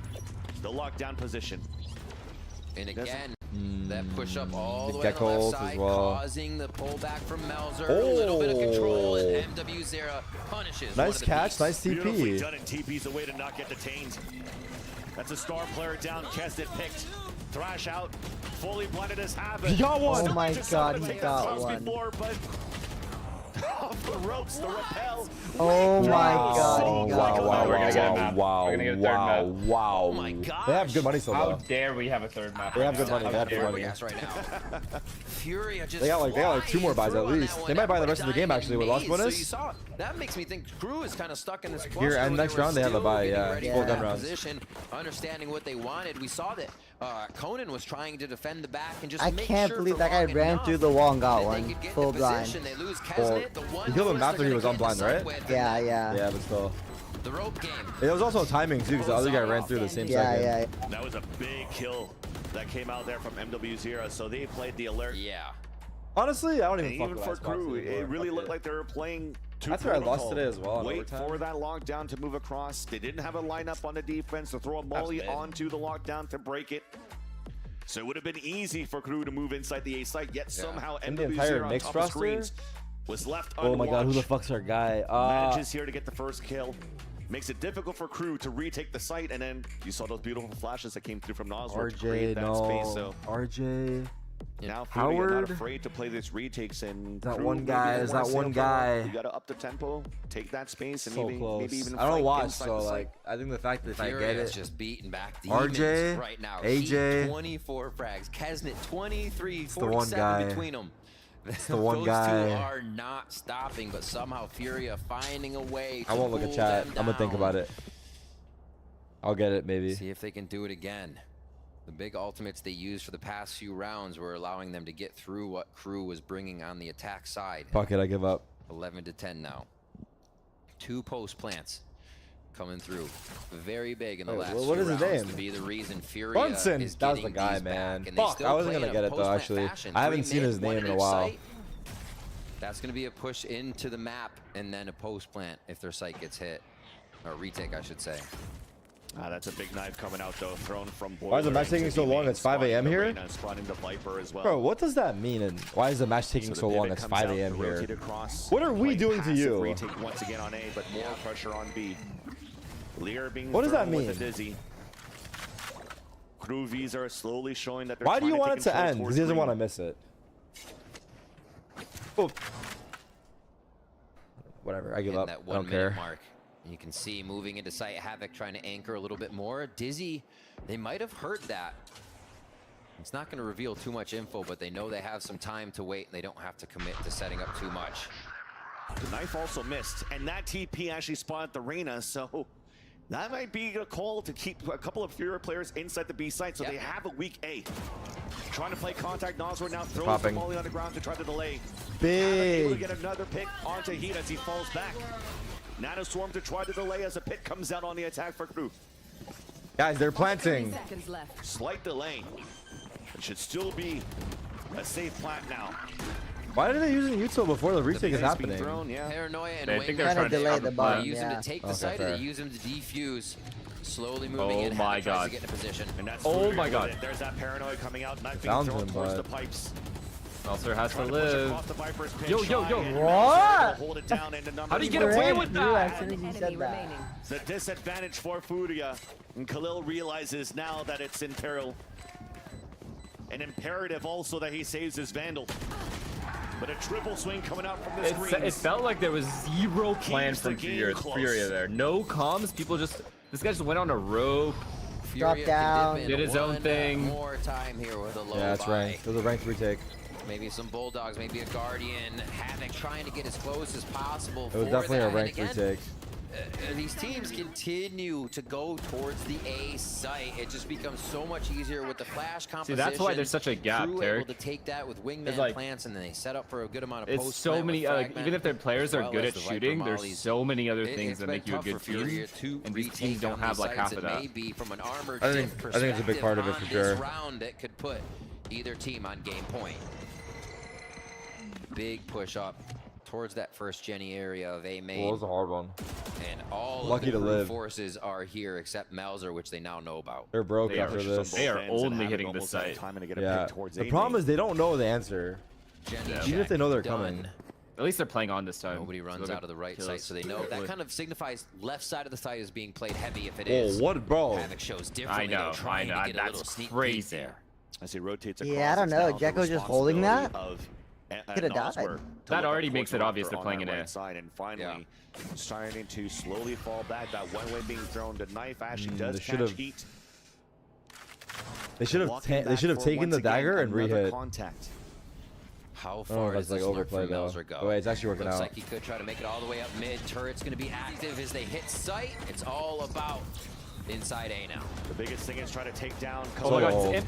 the lockdown position. And again, that push up all the way Gecko on the ult left as side, well. causing the pullback from Melzer. A little bit of control, and MW0 punishes. one Nice of the catch, peaks. nice Beautifully TP. done, and TP's a way to not get detained. That's a star player down. Kesdet picked. Thrash out. Fully blinded as Havoc. He got one. Oh my Just god, wanted to he take got themselves one. Before, but off the ropes, the rappel. Oh my god, Oh, he wow, got wow, one. We're gonna get a wow, map. wow, We're gonna get a third wow, map. wow. Oh my gosh. They have good money still How though. dare we have a third map? They have good money. They have good Here money. we are right now. Furia just They got like 2 more buys at flying through on least. that They might buy the one. rest of the game actually with lost Maze, so bonus. you saw That makes me think Crew is kind of stuck in this cluster. Here, and next round they have a bye, yeah. Full gun rounds. Position, understanding what they wanted. We saw that Conan was trying to defend the back and just I can't believe that guy ran through the wall and got one. Full blind. They lose well, he killed him after he was unblind, right? Yeah. Yeah, but still. The rope game. It was also timing too, because the other guy ran through the same second. Yeah. That was a big kill that came out there from MW0, so they played the alert. Yeah. Honestly, I don't even even for Crew, it really looked like they were playing That's where I lost today as well. Wait for that lockdown to move across. They didn't have a lineup on the defense to throw a molly onto the lockdown to break it. So it would have been easy for Crew to move inside the A site, yet somehow MW0 on top of screens was left unwatched. Oh my god, who the fuck's our guy? Manages here to get the first kill. Makes it difficult for Crew to retake the site, and then you saw those beautiful flashes that came through from Nosworth to create that space. So RJ. now Howard, not afraid to play this retakes, and that one guy is that one guy. You gotta up the tempo, take that space, and So maybe even. I don't watch, so like I think the fact that if I get it, just beating back RJ, right now. AJ, 24 frags, Kesnet 23, 47 the one guy. between them. It's the one guy. Those two are not stopping, but somehow Furia finding a way to I won't look at chat. I'm gonna think about it. I'll get it maybe. See if they can do it again. The big ultimates they used for the past few rounds were allowing them to get through what Crew was bringing on the attack side. Fuck it, I give up. 11 to 10 now. 2 post plants coming through. Very big in the last what is his name? To be the reason Furia Bunsen. is that was the getting guy, these man. back, Fuck, I wasn't gonna get it though. Actually, I haven't seen his name in a while. That's gonna be a push into the map and then a post plant if their site gets hit, or retake, I should say. That's a big knife coming out though, thrown from Boiler. Why is the match taking so long? It's 5 a.m. here? Spawning the Viper as well. Bro, what does that mean? And why is the match taking so long? It's 5 a.m. here. What are we doing to you? Retake once again on A, but more pressure on B. Lear being what does that mean? With a dizzy. Crew V's are slowly showing that they're why do you want it to end? Because he doesn't want to miss it. Oh. Whatever, I give up. I don't care. Mark. You can see moving into site, Havoc trying to anchor a little bit more. Dizzy, they might have heard that. It's not going to reveal too much info, but they know they have some time to wait, and they don't have to commit to setting up too much. The knife also missed, and that TP actually spotted the Reyna, so that might be a call to keep a couple of Furia players inside the B site, so they have a weak A. Trying to play contact, Nosworth now throws the molly on the ground to try to delay. Big. Able to get another pick onto Heat as he falls back. Nano Swarm to try to delay as a pit comes out on the attack for Crew. Guys, they're planting. Slight delay. It should still be a safe plant now. Why are they using Yuto before the retake is happening? Paranoia and I think they're trying to delay the bomb. They use him to take the site, or they use him to defuse. Slowly moving in. Oh my god. To get in a position. And that's oh my god. There's that Paranoia coming out, not being thrown towards the pipes. Melzer has to live. Yo. What? Hold it down into how do you get away with that? It's a disadvantage for Furia. And Khalil realizes now that it's in peril. An imperative also that he saves his Vandal. But a triple swing coming out from the screens. It felt like there was zero plan from Furia there. No comms. People just... This guy just went on a rope. Drop down. Did his own thing. More time here with a low yeah, that's ranked. It was a ranked retake. Maybe some Bulldogs, maybe a Guardian. Havoc trying to get as close as possible. It was definitely a ranked retake. These teams continue to go towards the A site. It just becomes so much easier with the flash composition. See, that's why there's such a gap, Crew able to take that with wingman plants, and then they set up for a good amount of post. It's so many, even if their players are good at shooting, there's so many other things that make you a good team. And these teams don't have like half of that. Maybe from an armored I think it's a big part of it for sure. This round, it could put either team on game point. Big push up towards that first Jenny area of A main. Well, it was a hard one. And all Lucky of the to live. forces are here except Melzer, which they now know about. They're broke after this. They are only hitting the site. Yeah. The problem is they don't know the answer. Even if they know they're coming. At least they're playing on this time. Nobody runs out of the right site, so they know that kind of signifies left side of the site is being played heavy if it is. Oh, what, bro? Havoc shows differently. I know. That's crazy. There. As he rotates across. Yeah, I don't know. Jekko's just holding that. Could have died. That already makes it obvious they're playing in right side, and finally starting to slowly fall back. That one way being thrown. The knife actually does catch heat. They should have taken the dagger and re-hit. Contact. How far does this lurk from Melzer go? Oh, wait, it's actually working Looks out. like he could try to make it all the way up mid. Turret's going to be active as they hit sight. It's all about inside A now. The biggest thing is trying to take down. Oh my God,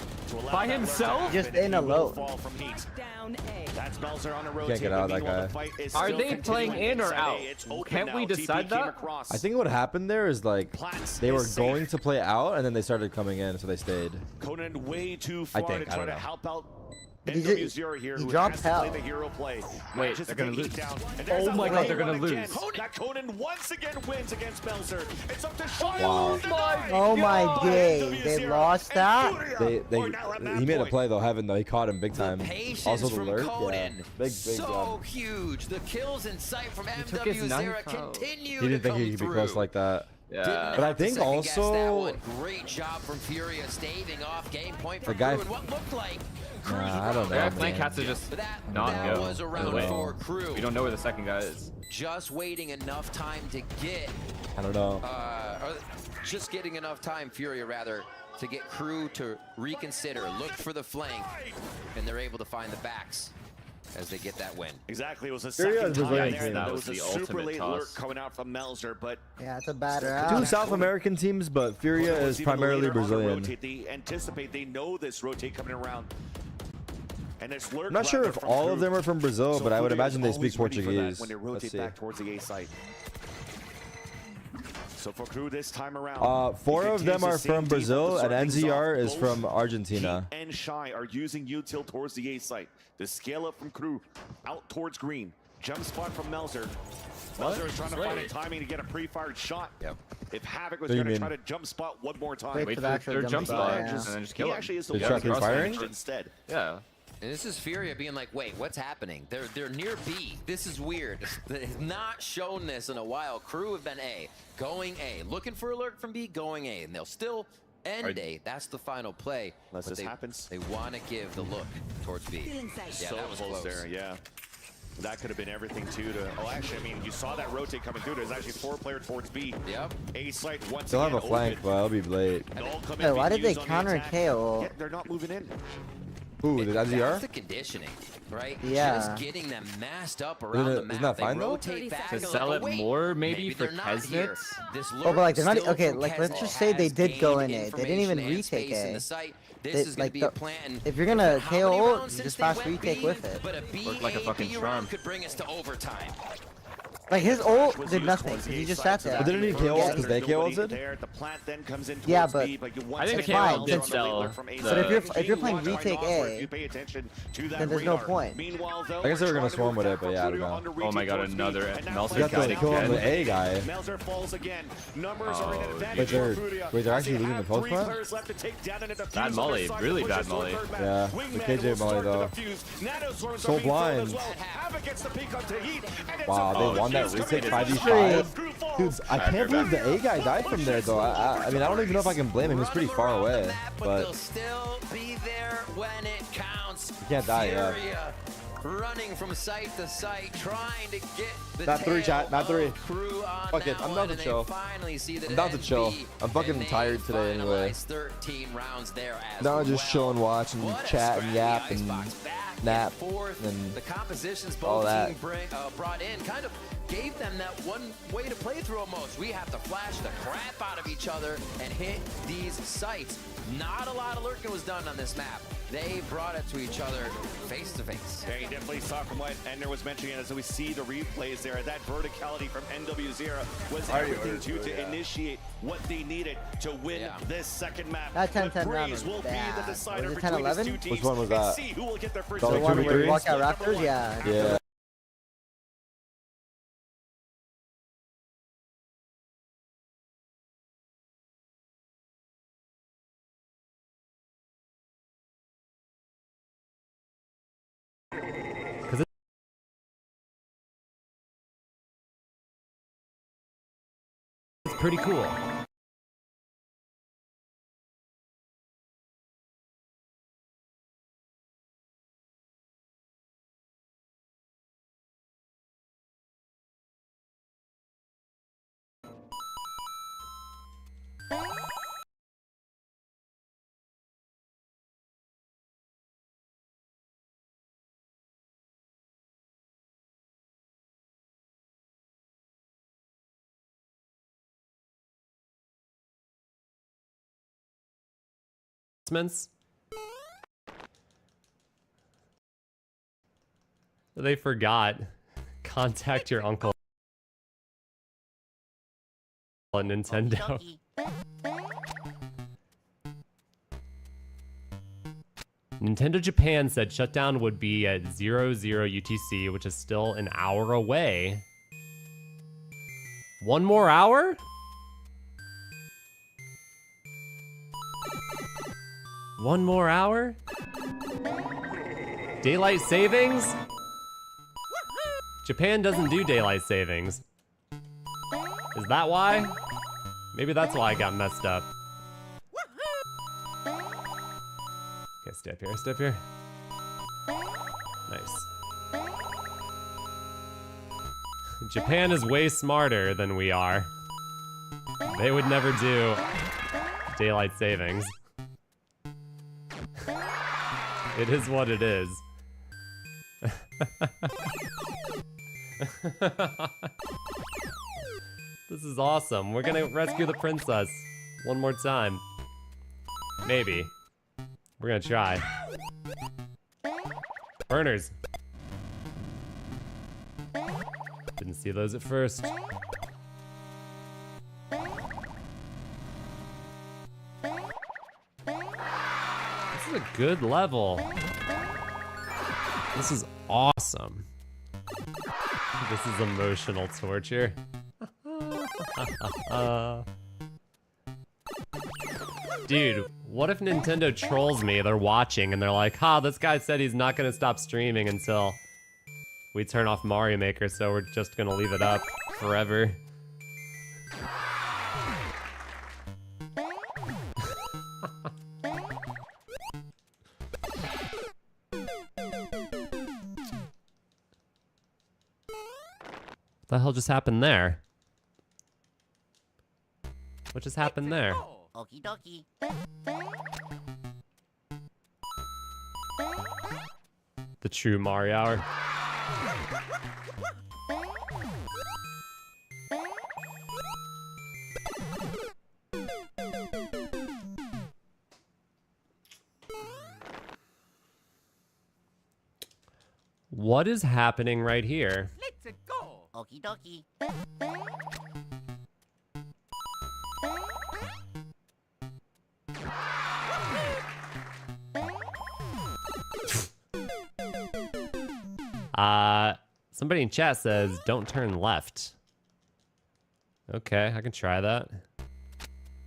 by himself? Just in a low. Down A. That's Melzer on a rotate. Can't get out of that guy. Are they playing in or out? Can't we decide that? I think what happened there is like they were going to play out and then they started coming in, so they stayed. Conan way too far to try to help out. NW0 here, he who dropped has to hell. play the hero play. Wait, they're gonna lose. Oh my God, they're gonna lose. That Conan once again wins against Melzer. It's up to Sean. Wow. Oh my day, they lost that. He made a play though, Heaven though. He caught him big time. Also the from lurk, Conan. yeah. Big so job. huge. The kills in sight from took his MW0 knife continue. He didn't to think he come could be through. close like that. Yeah. But I think That also one. Great job from Furia staving off game point for the guy. Crew and what looked like. I don't know. Yeah, playing cats are just not go. Was around for Crew. We don't know where the second guy is. Just waiting enough time to get. I don't know. Or just getting enough time, Furia rather, to get Crew to reconsider, look for the flank, and they're able to find the backs as they get that win. Exactly, it was a Furia second is time there. Brazilian That team. was a The super ultimate late toss. lurk coming out from Melzer, but Yeah, it's a batter Two out. South American teams, but Furia Conan was is even primarily later on the Brazilian. rotate. They anticipate, they know this rotate coming around. And it's lurk I'm not sure if from all Crew. of them are from Brazil, So but I would Furia is imagine they speak always ready for that Portuguese. when they Let's rotate see. back towards the A site. So for Crew this time around, Four of them are from Brazil, and NZR is from Both Argentina. Heat and Shy are using util towards the A site. The scale up from Crew out towards green. Jump spot from Melzer. Melzer is trying to find a timing to get a pre-fired shot. Yep. If Havoc was What do you going to mean? try to jump spot one more time, Wait for the actual their jump jump spot, spot, yeah. and then just he kill him. actually is the Did one Chuck cross firing? range instead. Yeah. And this is Furia being like, wait, what's happening? They're near B. This is weird. They've not shown this in a while. Crew have been A, going A, looking for alert from B, going A, and they'll still end A. That's the final play. Unless this happens. They want to give the look towards B. Yeah, So that was close close. there, yeah. That could have been everything too. Oh, actually, I mean, you saw that rotate coming through. There's actually 4-player towards B. Yep. A site once They'll again have a flank, open. but it'll be late. Null coming Hey, why being did they used on the counter attack. KO? Yeah, they're not moving in. Ooh, the That's NZR? the conditioning, right? Yeah. Just getting them massed up around the map. Isn't that They fine, though? rotate back To and sell like, it wait, more, maybe for they're not here. Kesnitz? This Oh, but like they're not lurk okay. still Like from let's Kesnitz just say they has did go in gained it. They didn't even information and retake space in the it. site. They- This is going like to be a the- plan. if you're gonna How many KO, rounds since just they fast went retake B? with it. But a B, Worked like a fucking round charm. could bring us to overtime. Like his ult Was did used nothing. towards the He A just site, sat so there. But didn't he that KO means because they there's nobody KO'd it? there. The plant then comes in towards Yeah, but- B, but you want I think to the KO KO out did there on the late sell lurk from A the- site. But if you're Being playing watched by retake Nosworth, A, if you pay attention to that then there's no radar. point. Meanwhile, though, I guess they were gonna we're swarm with trying it, to but yeah, I don't Furia know. on the Oh my retake God, towards B, another and that Melzer You got flank to is kill down. him the A guy. Melzer falls again. Numbers are an Oh, advantage Wait, they're- for Furia. wait, they're As actually they losing have the post 3 plant? players left to take down and a defuse Bad on molly, their side really to bad push this molly. third map. Yeah, the Wingman KJ will molly, start the though. defuse. Nano swarms So are being filled as blind. well. Havoc gets the peek onto Heat, and it's Wow, a they won that fuse retake coming in. 5v5. Crew falls. Dude, I can't believe the A guy died from there, though. I mean, I don't even know if I can blame him. He's pretty far Run 'em around away, the map, but but they'll still be there when it counts. You can't die, yeah. Furia running from site to site, trying to get the Not three, tail chat, not three. of Crew on Fuck it, that I'm one, down to and they chill. finally see that I'm it down to ends chill. B, I'm fucking and they tired today anyway. finalize 13 rounds there as Now I just well. chill and watch and What a chat and scrappy yap and Icebox back nap forth. and the compositions all both that. teams brought in kind of gave them that one way to play through almost. We have to flash the crap out of each other and hit these sites. Not a lot of lurking was done on this map. They brought it to each other face to face. Yeah, you definitely saw from what Ender was mentioning as we see the replays there. That verticality from NW0 was everything to initiate what they needed to win this second map. That 10-10 The round breeze was will bad. be the decider Was it between these 10-11? two teams. Which one was and that? see who will get their first The The like one 2v3? where you walk out Number Raptors, one. yeah. yeah. It's pretty cool. announcements. They forgot. Contact your uncle at Nintendo. Nintendo Japan said shutdown would be at 00 UTC, which is still an hour away. 1 more hour? One more hour? Daylight savings? Japan doesn't do daylight savings. Is that why? Maybe that's why I got messed up. Okay, stay up here, stay up here. Nice. Japan is way smarter than we are. They would never do daylight savings. It is what it is. This is awesome. We're gonna rescue the princess one more time. Maybe. We're gonna try. Burners. Didn't see those at first. This is a good level. This is awesome. This is emotional torture. Dude, what if Nintendo trolls me? They're watching and they're like, ha, this guy said he's not gonna stop streaming until we turn off Mario Maker, so we're just gonna leave it up forever. What the hell just happened there? What just happened there? Okie dokie. The true Mario Hour. What is happening right here? Let's go. Okie dokie. Somebody in chat says, don't turn left. Okay, I can try that.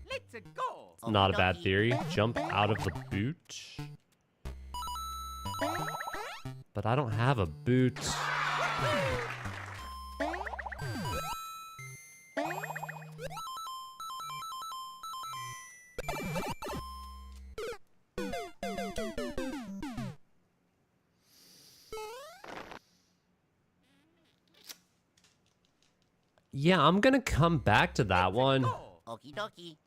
Let's go. It's not a bad theory. Jump out of the boot. But I don't have a boot. Yeah, I'm gonna come back to that one. Okie dokie.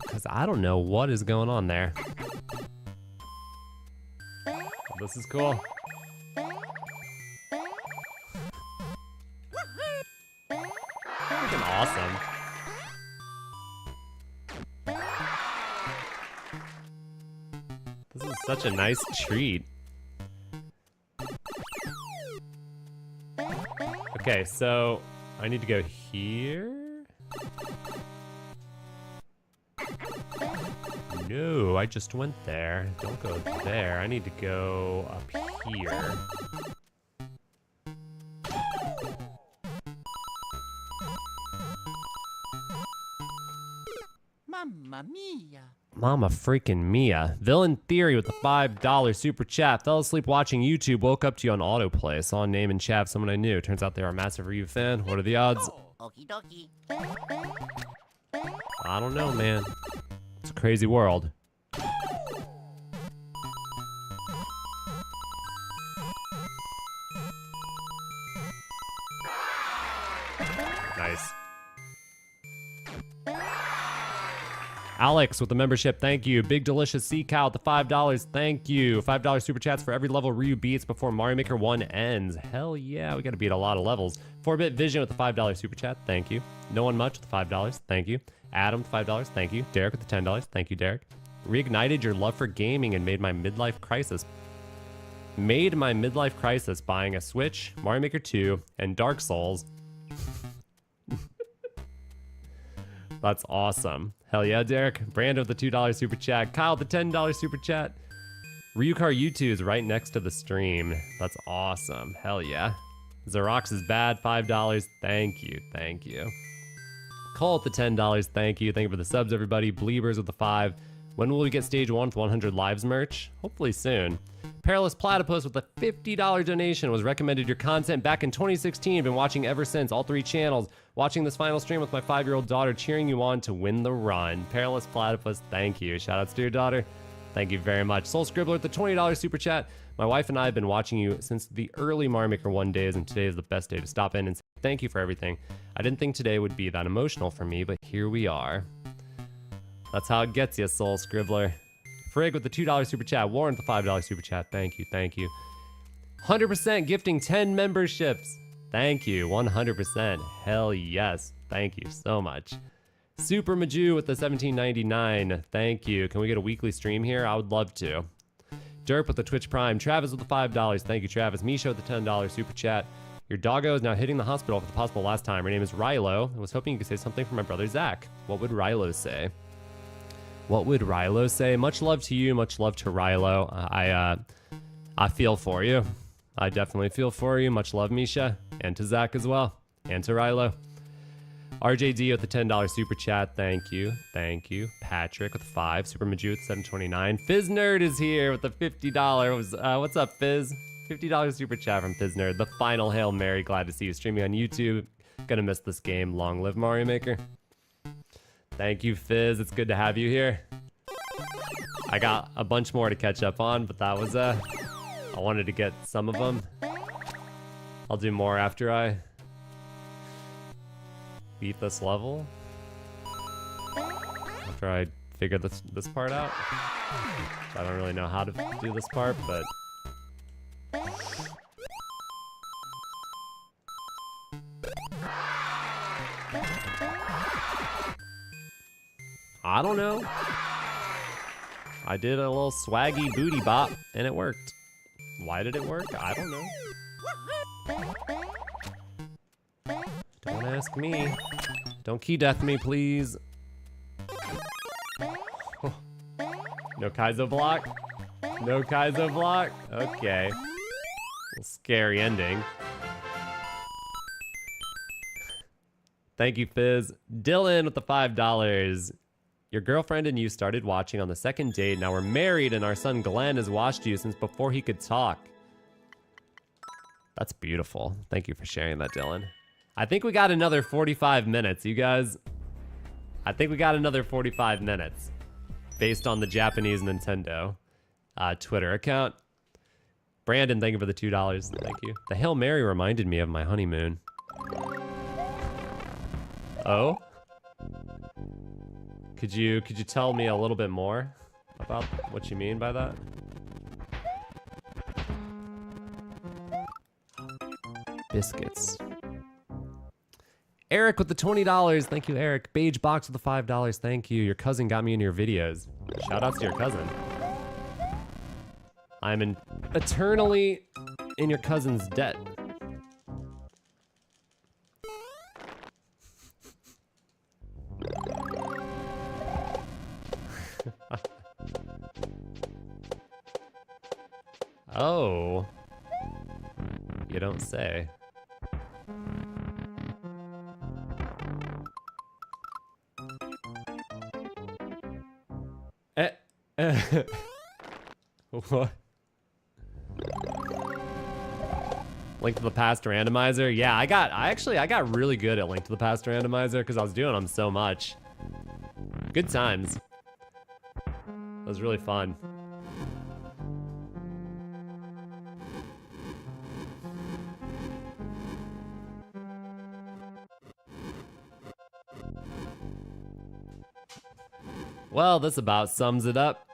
Because I don't know what is going on there. This is cool. Freaking awesome. This is such a nice treat. Okay, so I need to go here. No, I just went there. Don't go there. I need to go up here. Mamma mia. Mama freaking Mia. Villain Theory with the $5 super chat. Fell asleep watching YouTube, woke up to you on autoplay. Saw a name in chat, someone I knew. Turns out they are a massive Ryu fan. What are the odds? Okie dokie. I don't know, man. It's a crazy world. Nice. Alex with the membership, thank you. Big Delicious Sea Cow with the $5, thank you. $5 super chats for every level Ryu beats before Mario Maker 1 ends. Hell yeah, we gotta beat a lot of levels. 4-Bit Vision with the $5 super chat, thank you. No One Much with the $5, thank you. Adam with $5, thank you. Derek with the $10, thank you, Derek. Reignited your love for gaming and made my midlife crisis buying a Switch, Mario Maker 2, and Dark Souls. That's awesome. Hell yeah, Derek. Brandon with the $2 super chat. Kyle with the $10 super chat. Ryukar U2 is right next to the stream. That's awesome. Hell yeah. Xerox is bad, $5. Thank you, thank you. Cole with the $10, thank you. Thank you for the subs, everybody. Bleebers with the 5. When will we get stage 1 with 100 lives merch? Hopefully soon. Perilous Platypus with a $50 donation was recommended your content back in 2016. Been watching ever since, all 3 channels. Watching this final stream with my 5-year-old daughter, cheering you on to win the run. Perilous Platypus, thank you. Shout outs to your daughter. Thank you very much. Soul Scribbler with the $20 super chat. My wife and I have been watching you since the early Mario Maker 1 days, and today is the best day to stop in and say thank you for everything. I didn't think today would be that emotional for me, but here we are. That's how it gets you, Soul Scribbler. Frig with the $2 super chat. Warren with the $5 super chat. Thank you, thank you. 100% gifting 10 memberships. Thank you, 100%. Hell yes. Thank you so much. Super Maju with the $17.99. Thank you. Can we get a weekly stream here? I would love to. Derp with the Twitch Prime. Travis with the $5. Thank you, Travis. Misha with the $10 super chat. Your doggo is now hitting the hospital for the possible last time. Her name is Rilo. I was hoping you could say something for my brother Zach. What would Rilo say? What would Rilo say? Much love to you. Much love to Rilo. I feel for you. I definitely feel for you. Much love, Misha. And to Zach as well. And to Rilo. RJD with the $10 super chat. Thank you. Thank you. Patrick with 5. Super Maju with $7.29. Fizz Nerd is here with the $50. What's up, Fizz? $50 super chat from Fizz Nerd. The final Hail Mary. Glad to see you streaming on YouTube. Gonna miss this game. Long live Mario Maker. Thank you, Fizz. It's good to have you here. I got a bunch more to catch up on, but that was I wanted to get some of them. I'll do more after I beat this level. After I figure this part out. I don't really know how to do this part, but I don't know. I did a little swaggy booty bop and it worked. Why did it work? I don't know. Don't ask me. Don't key death me, please. Oh. No Kaizo block? No Kaizo block? Okay. A little scary ending. Thank you, Fizz. Dylan with the $5. Your girlfriend and you started watching on the second date. Now we're married and our son Glenn has watched you since before he could talk. That's beautiful. Thank you for sharing that, Dylan. I think we got another 45 minutes, you guys. I think we got another 45 minutes based on the Japanese Nintendo Twitter account. Brandon, thank you for the $2. Thank you. The Hail Mary reminded me of my honeymoon. Oh? Could you tell me a little bit more about what you mean by that? Biscuits. Eric with the $20. Thank you, Eric. Beige Box with the $5. Thank you. Your cousin got me in your videos. Shout outs to your cousin. I'm eternally in your cousin's debt. Oh. You don't say. What? Link to the Past randomizer? Yeah, I got really good at Link to the Past randomizer because I was doing them so much. Good times. That was really fun. Well, this about sums it up.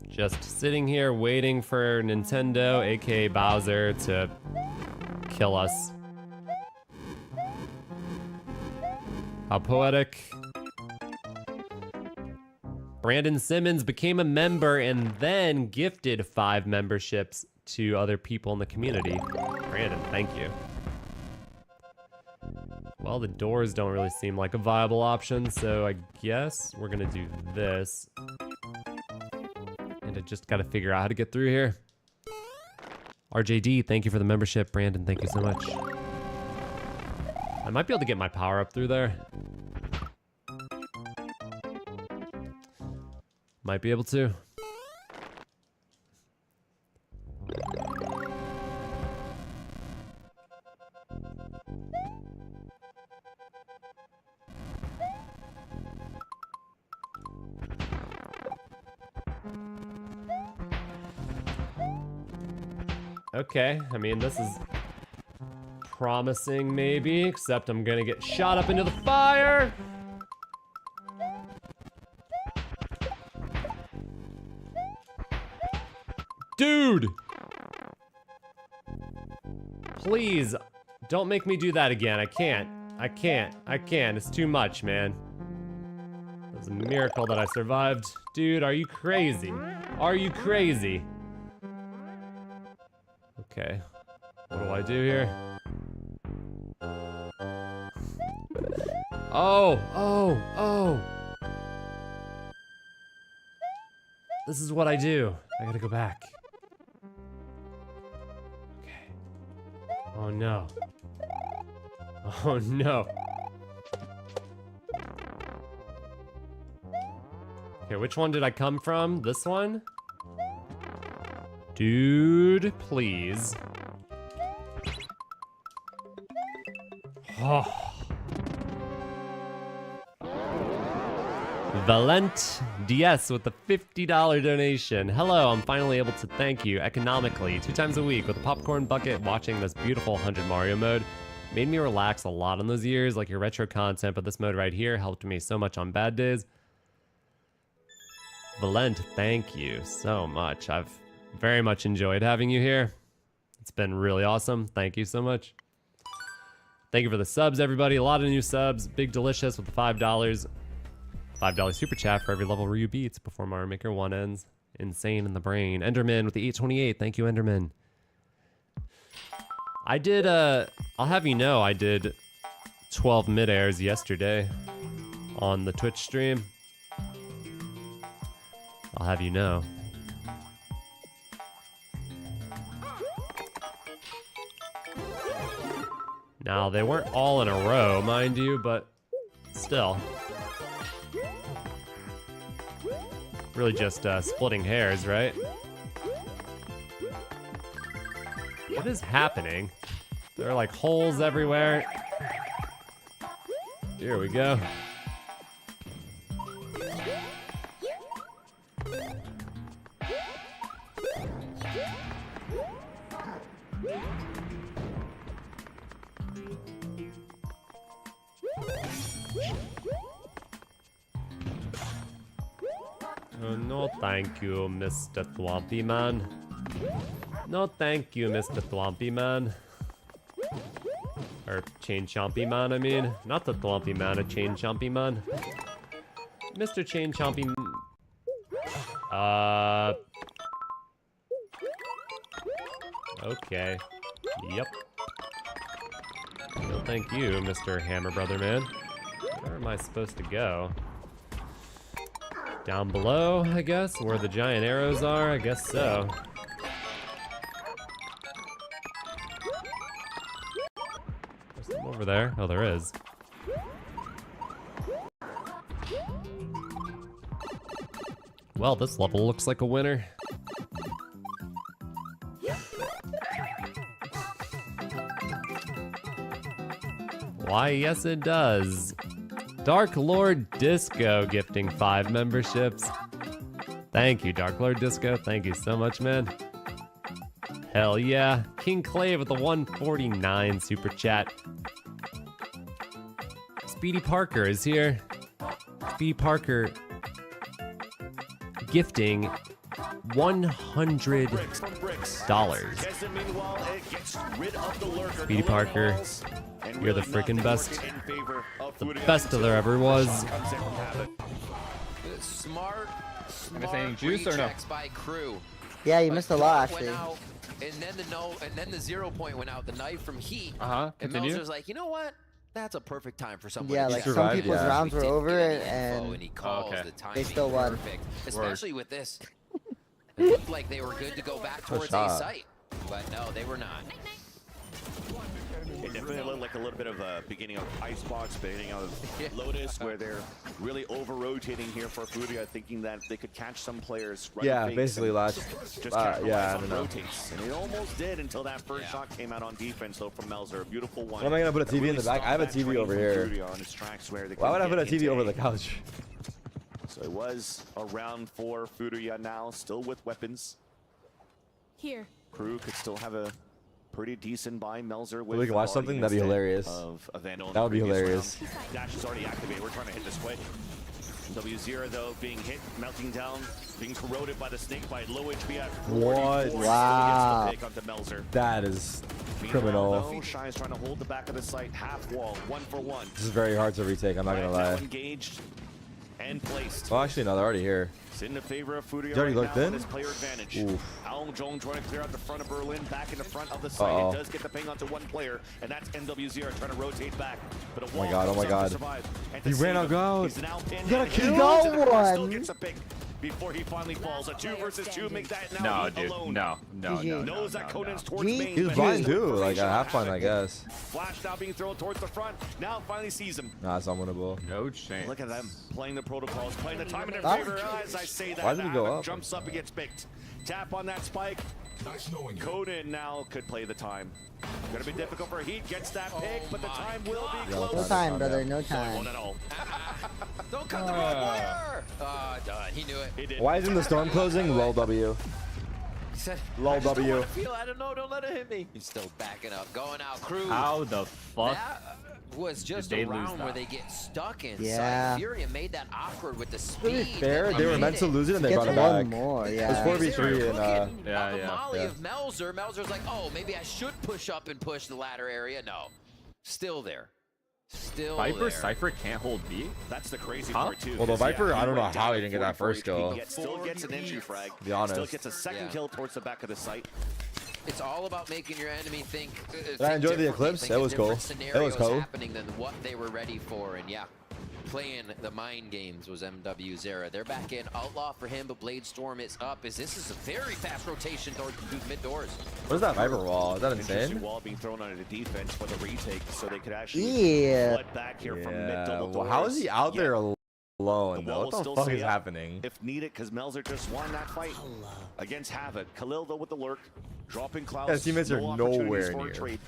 Just sitting here waiting for Nintendo, aka Bowser, to kill us. How poetic. Brandon Simmons became a member and then gifted 5 memberships to other people in the community. Brandon, thank you. Well, the doors don't really seem like a viable option, so I guess we're gonna do this. And I just gotta figure out how to get through here. RJD, thank you for the membership. Brandon, thank you so much. I might be able to get my power up through there. Might be able to. Okay, I mean, this is promising maybe, except I'm gonna get shot up into the fire. Dude! Please, don't make me do that again. I can't. It's too much, man. It's a miracle that I survived. Dude, are you crazy? Are you crazy? Okay. What do I do here? Oh! This is what I do. I gotta go back. Okay. Oh no. Oh no. Okay, which one did I come from? This one? Dude, please. Oh. Valent DS with the $50 donation. Hello, I'm finally able to thank you economically 2 times a week with a popcorn bucket watching this beautiful 100 Mario mode. Made me relax a lot in those years, like your retro content, but this mode right here helped me so much on bad days. Valent, thank you so much. I've very much enjoyed having you here. It's been really awesome. Thank you so much. Thank you for the subs, everybody. A lot of new subs. Big Delicious with the $5. $5 super chat for every level Ryu beats before Mario Maker 1 ends. Insane in the brain. Enderman with the 828. Thank you, Enderman. I did, I'll have you know, I did 12 mid-airs yesterday on the Twitch stream. I'll have you know. Now, they weren't all in a row, mind you, but still. Really just splitting hairs, right? What is happening? There are like holes everywhere. Here we go. No thank you, Mr. Thwompy Man. No thank you, Mr. Thwompy Man. Or Chain Chompy Man, I mean. Not the Thwompy Man, a Chain Chompy Man. Mr. Chain Chompy... Okay. Yep. No thank you, Mr. Hammer Brother Man. Where am I supposed to go? Down below, I guess, where the giant arrows are, I guess so. There's some over there. Oh, there is. Well, this level looks like a winner. Why, yes it does. Dark Lord Disco gifting 5 memberships. Thank you, Dark Lord Disco. Thank you so much, man. Hell yeah. King Clay with the 149 super chat. Speedy Parker is here. Speedy Parker gifting $100. Speedy Parker, you're the freaking best. The best there ever was. Smart juice or no? by Crew. Yeah, you missed a lot actually. And then the 0 point went out. The knife from Heat. And Continue. Melzer's like, you know what? That's a perfect time for someone. Yeah, to like check. some people's rounds were over and he calls the timing they still won. perfect. Especially with this. It looked like they were good to go back towards A site, but no, they were not. It definitely looked like a little bit of a beginning of Icebox, beginning of Lotus, where they're really over-rotating here for Furia, thinking that they could catch some players. Yeah, basically last. Yeah, I don't know. Rotates. And it almost did until that first shot came out on defense, though, from Melzer. A beautiful one. When am I gonna put a TV in the back? I have a TV over here. Why would I put a TV over the couch? So it was a round for Furia now, still with weapons. Here. Crew could still have a pretty decent buy. Melzer with we can watch something, that'd be hilarious. That would be hilarious. Dash is already activated. We're trying to hit this quick. W0 though being hit, melting down, being corroded by the snake bite. Low HP at 44. What? Wow. Pick onto Melzer. That is criminal. Shy is trying to hold the back of the site, half wall, 1-for-1. This is very hard to retake. I'm not gonna lie. Engaged and placed. Well, actually, no, they're already here. It's in the favor of Furia. He's already looked in. His player advantage. Aung Jong trying to clear out the front of Berlin, back in the front of the site. It does get the ping onto one player, and that's NW0 trying to rotate back. But a oh my god. He ran out gold. He's now pinned. He got a kill. Still gets a pick before he finally falls. A 2 versus 2 makes that now alone. No. Knows that Conan's towards main. He was blind too, like a half blind, I guess. Flash now being thrown towards the front. Now finally sees him. Nah, it's unwinnable. No chance. Look at them playing the protocols, playing the time in their favor. As I say that, why did he go up? Jumps up and gets picked. Tap on that spike. Conan now could play the time. Gonna be difficult for Heat. Gets that pick, but the time will be close. No time, brother. No time. Don't cut the wrong wire. He knew it. He did. Why isn't the storm closing? Lol W. He said, Lol W. I don't know. Don't let it hit me. He's still backing up. Going out. Crew. How the fuck? That was just a round where they get stuck inside. Yeah. Furia made that awkward with the To speed. be fair, they were meant to lose it and they brought it back. More, yeah. It was 4v3 and Molly of Melzer. Melzer's like, oh, maybe I should push up and push the ladder area. No, still there. Still Viper there. Cypher can't hold B? That's the crazy part too. Well, the Viper, I don't know how he didn't get that first kill. Still gets an entry frag. To be honest. Still gets a second kill towards the back of the site. It's all about making your enemy think. I enjoyed the Eclipse. That was cool. That was cool. Happening than what they were ready for, and yeah, playing the mind games was MW0. They're back in. Outlaw for him, but Blade Storm is up. This is a very fast rotation through mid doors. What is that Viper wall? Is that Interesting insane? wall being thrown onto the defense for the retake, so they could actually flood back here from mid double doors. Well, how is he out there alone? What the fuck is up happening? If needed, because Melzer just won that fight against Havoc. Khalil though with the lurk, dropping Klaus. Yeah, teammates are nowhere for near. a trade.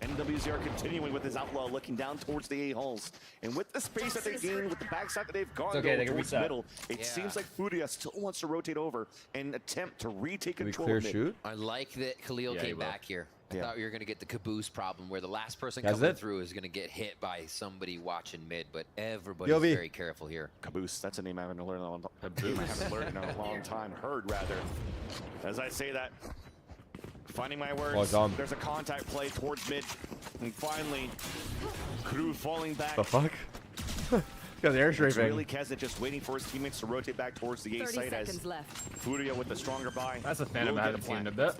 NW0 continuing with his outlaw, looking down towards the A-hulls. And with the space that they gained, with the backside that they've gone towards the middle, it seems like Furia still wants to rotate over and attempt to retake control of mid. Shoot? I like that Khalil came back here. I thought you were going to get the caboose problem where the last person That's coming it? through is going to get hit by somebody watching mid, but everybody's very careful here. Caboose, that's a name I haven't learned in a long time. Heard, rather. As I say that, finding my words, there's a contact play towards mid, and finally, Crew falling back. The fuck? Got the air strafing. Really Keza just waiting for his teammates to rotate back towards the A site as Furia with the stronger buy. That's a Phantom I haven't seen in a bit.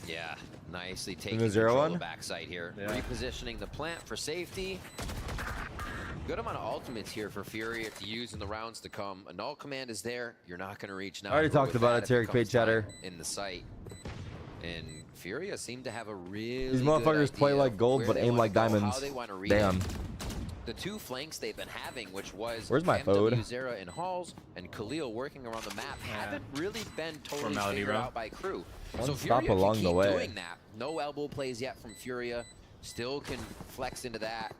Yeah, nicely taking the control 0-1? of the backside here. Repositioning the plant for safety. Good amount of ultimates here for Furia to use in the rounds to come. A null command is there. You're not going to reach now. I already talked about it, Tarek Page Chatter. In the site. And Furia seem to have a really These motherfuckers play like gold but aim like diamonds. Damn. The two flanks they've been having, which was Where's my food? MW0 and Halls and Khalil working around the map, haven't really been totally figured out by Crew. One So stop Furia along can the keep way. doing that. No elbow plays yet from Furia. Still can flex into that.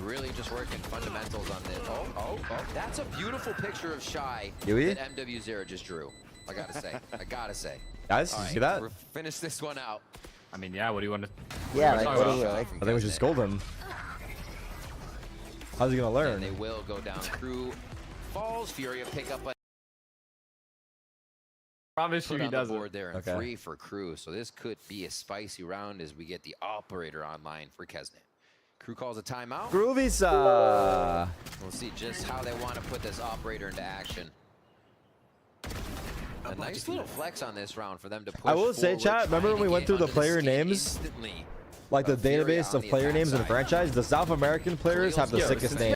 Really just working fundamentals on this. Oh, that's a beautiful picture of Shy that MW0 just drew. I gotta say. Guys, you see that? We're finish this one out. I mean, yeah, what do you want to... Yeah, I think we should scold him. How's he gonna learn? And they will go down through falls. Furia pick up a Promise you put he on the doesn't. board there and 3 for Crew. So this could be a spicy round as we get the operator online for Kesnet. Crew calls a timeout. Groovy's We'll see just how they want to put this operator into action. A nice little flex on this round for them to push I will say, forward, chat, remember when we went through the player names? instantly. Like the Furia database on of the player attack names in the side. franchise? The South American players have the sickest names.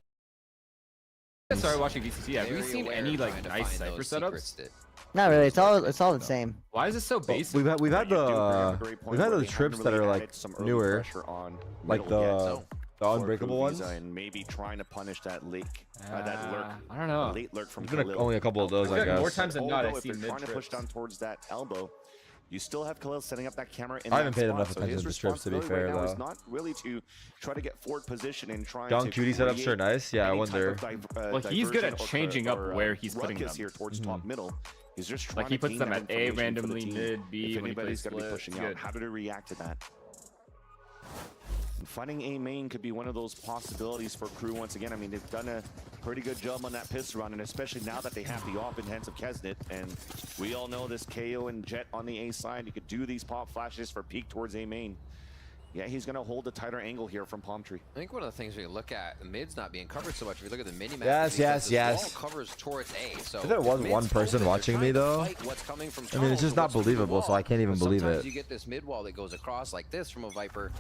I started watching VCT. Have we Very seen aware any trying like to nice find sniper those setups? secrets that- Not really. It's all the same. Why is it so basic? We've had the the trips that are like newer, like the unbreakable ones. And maybe trying to punish that leak, that lurk. I don't know. Late lurk from There's been Khalil. only a couple of those, I guess. More times than not, Although I if see they're mid trying to push trips. down towards that elbow, you still have Khalil setting up that camera in I haven't that paid spot, enough so attention his to the strips, to be responsibility fair, right now is though. not really to try to get forward position and try Young to cutie setups create are nice. Yeah, I any wonder. type of Well, he's good at diversion or changing up where he's ruckus putting them. here towards top middle. He's just trying Like he to puts gain them that at A information for the randomly, team. mid, B If when he anybody's plays going to be split. pushing It's out, good. how do they react to that? And finding A main could be one of those possibilities for Crew once again. I mean, they've done a pretty good job on that pistol round, and especially now that they have the op in hands of Kesnet, and we all know this KO and Jet on the A side. You could do these pop flashes for peek towards A main. Yeah, he's going to hold a tighter angle here from Palm Tree. I think one of the things we look at, the mid's not being covered so much. If you look at the mini map, Yes. wall covers towards A. So If there was one person watching me though, what's coming from I mean, it's just not believable, so I can't even believe sometimes it. you get this mid wall that goes across like this from a Viper,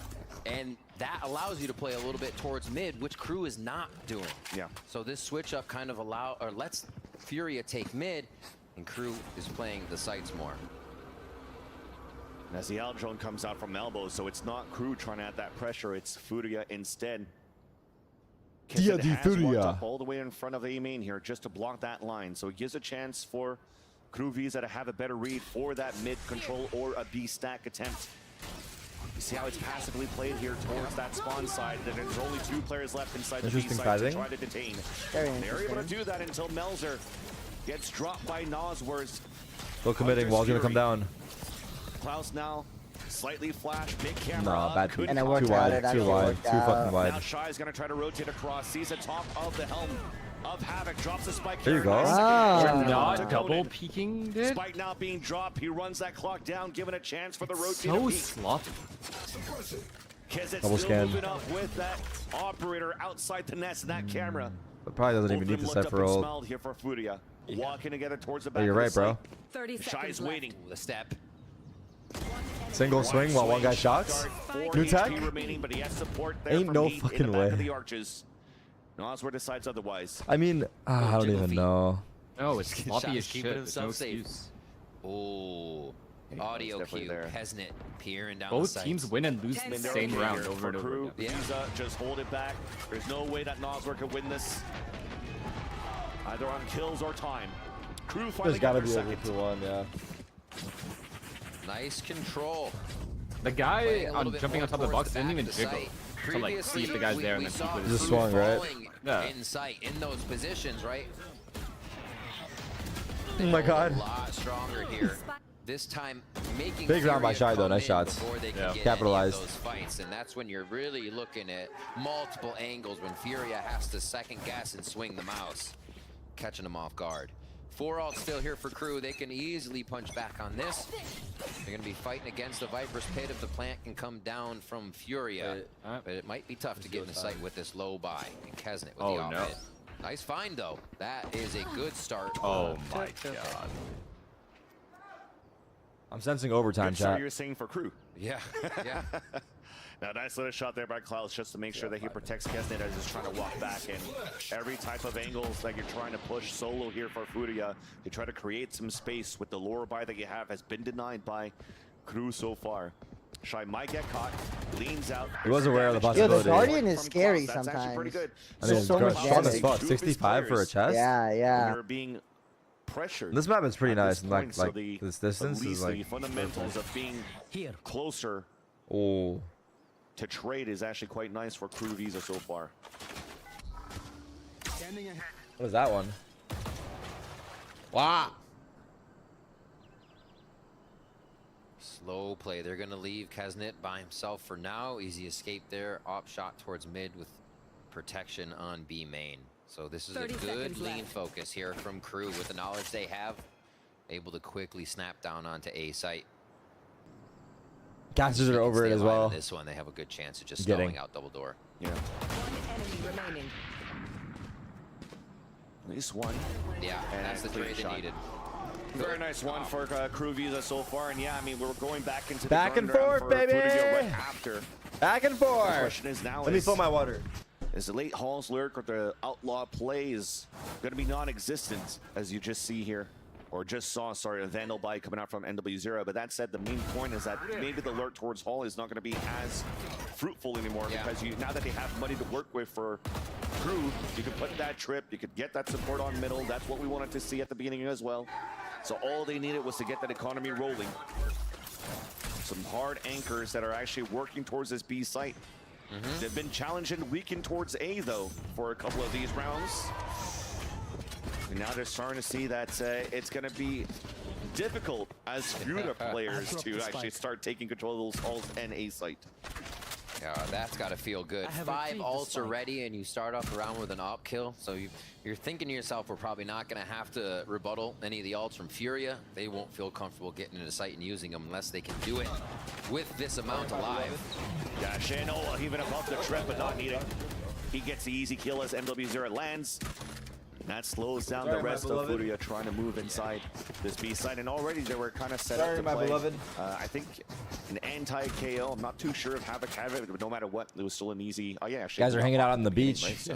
and that allows you to play a little bit towards mid, which Crew is not doing. Yeah. So this switch up kind of lets Furia take mid, and Crew is playing the sights more. And as the out drone comes out from elbow, so it's not Crew trying to add that pressure, it's Furia instead. Dia di has walked Furia. up all the way in front of A main here just to block that line. So it gives a chance for Crew Visa to have a better read for that mid control or a B stack attempt. You see how it's passively played here towards that spawn side. There's only 2 players left inside the B Interesting side to fighting. try to detain. Very They're able to interesting. do that until Melzer gets dropped by Nosworth. Still committing. Wall's gonna come down. Klaus now slightly flash, big camera. No, up, bad. couldn't And it Too worked contact out, wide. it Too actually wide. worked Too out. fucking Now wide. Shy is going to try to rotate across, sees the top of the helm of Havoc, drops the spike. There you here. go. Nice Ah. second We're to not double Conan. peeking, dude. Spike now being dropped. He runs that clock down, given a chance for the rotate. So sloppy. Double scan. Moving up with that operator outside the nest and that camera. But probably doesn't even Both need of to them set looked for up and ult. smiled here for Furia. Walking together towards the back. Oh, you're of the right, bro. site. 30 Shy seconds is left. waiting. The step. Single swing while one guy shocks. New tech? Remaining, but he has support there Ain't from no Heat in fucking the back of way. the arches. Nosworth decides otherwise. I mean, I don't jiggle even feet. know. No, it's sloppy Shy's as shit. keeping There's no himself safe. excuse. Oh, audio definitely cue. there. Kesnet peering down the Both sights. teams win and lose the They're same okay round here over for and over Crew. again. Visa just hold it back. There's no way that Nosworth could win this. Either on kills or time. Crew finally There's got gotta their be over second. 2-1, yeah. Nice control. The guy Playing a little on bit jumping more on top of the towards box the didn't back even of the jiggle site. to like see if the Previously, guy's there and we then saw peek with Just his Crew swung, right? falling Yeah. in sight in those positions, right? Oh my god. A lot stronger here. This time, making Big round by Furia Shy, though. come Nice in shots. before they can Yeah. get any of Capitalized. those fights, and that's when you're really looking at multiple angles when Furia has to second guess and swing the mouse, catching them off guard. 4 ult still here for Crew. They can easily punch back on this. They're going to be fighting against the Viper's Pit if the plant can come down from Furia. But it might be tough to get in the sight with this low buy. And Kesnet with Oh, the no. op-hit. Nice find, though. That is a good start. Oh my god. I'm sensing overtime, Good start chat. you're saying for Crew. Yeah, yeah. Now, nice little shot there by Klaus just to make sure that he protects Kesnet as he's trying to walk back. And every type of angles that you're trying to push solo here for Furia to try to create some space with the lower buy that you have has been denied by Crew so far. Shy might get caught, leans out. He was aware of the Yo, the possibility. Guardian is From scary Klaus. That's actually pretty sometimes. good. I mean, it's so much strong as damage. fuck. Two of his 65 for a players, chest? Yeah, yeah. They're being pressured. This map is pretty at nice. this And point, so like the- this distance at is least like. the fundamentals of being closer Oh. to trade is actually quite nice for Crew Visa so far. What is that one? Wow. Slow play. They're going to leave Kesnet by himself for now. Easy escape there. Op shot towards mid with protection on B main. So this is a good lean focus here from Crew with the knowledge they have, able to quickly snap down onto A site. Gases are over it as well. This one, they have a good chance of just stalling out double door. Yeah. One enemy remaining. At least one. Yeah, and that's the trade they needed. Very nice one for Crew Visa so far, and yeah, I mean we're going back into back and forth, baby. After back and forth. The question is now, let me fill my water. Is the late Halls lurk or the outlaw plays going to be non-existent, as you just see here, or just saw? Sorry, a Vandal buy coming out from NW0. But that said, the main point is that maybe the lurk towards Hall is not going to be as fruitful anymore because now that they have money to work with for Crew, you can put that trip, you could get that support on middle. That's what we wanted to see at the beginning as well. So all they needed was to get that economy rolling. Some hard anchors that are actually working towards this B site. They've been challenged and weakened towards A though for a couple of these rounds. And now they're starting to see that it's going to be difficult as Fuda players to actually start taking control of those halls and A site. Yeah, that's got to feel good. 5 ults are ready, and you start off the round with an op kill. So you're thinking to yourself, we're probably not going to have to rebuttal any of the ults from Furia. They won't feel comfortable getting into sight and using them unless they can do it with this amount alive. Yeah, Shano even above the trip, but not needed. He gets the easy kill as MW0 lands. And that slows down the rest of Furia trying to move inside this B side. And already they were kind of set up to play. I think an anti-KO. I'm not too sure if Havoc have it, but no matter what, it was still an easy. Oh yeah, guys are hanging out on the beach. Right, so.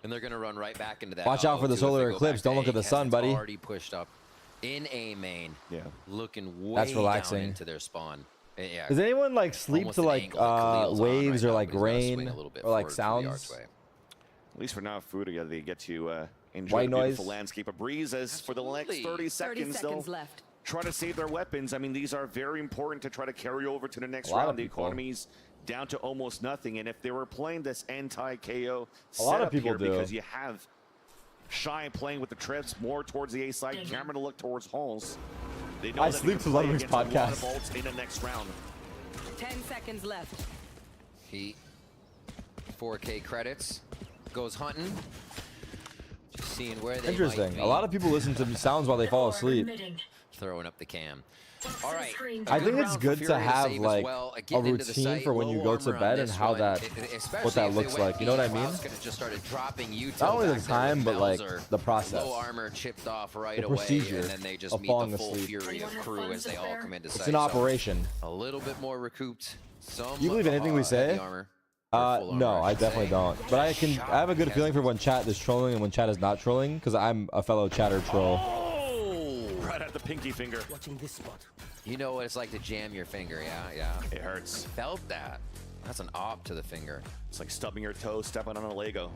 And they're going to run right back into that. Watch out for the solar eclipse. Don't look at the sun, buddy. Already pushed up in A main. Yeah. Looking way down into their spawn. Yeah. Does anyone like sleep to like waves or like rain or like sounds? At least for now, Furia, they get to enjoy the beautiful landscape of breeze. As for the next 30 seconds, they'll try to save their weapons. I mean, these are very important to try to carry over to the next round. The economy's down to almost nothing. And if they were playing this anti-KO setup here, because you have Shy playing with the trips more towards the A side, Cameron to look towards Halls. They know I sleep to Ludwig's podcast. A lot of ults in the next round. 10 seconds left. He 4K credits. Goes hunting. Just seeing where they Interesting. might be. A lot of people listen to sounds while they fall asleep. Throwing up the cam. All right. I think it's good to have like a routine for when you go to bed and how that, what that looks like. You know what I mean? Just started dropping not only the time, but like the process. Low armor chipped off right the away, procedure and then they just of meet falling the full asleep. fury of Crew as they all come into sight. It's an operation. So a little bit more recouped. Some you believe anything we say? No, I definitely don't. But I have a good feeling for when chat is trolling and when chat is not trolling, because I'm a fellow chatter troll. Oh, right at the pinky finger. Watching this spot. You know what it's like to jam your finger, yeah. It hurts. Felt that. That's an op to the finger. It's like stubbing your toe, stepping on a Lego.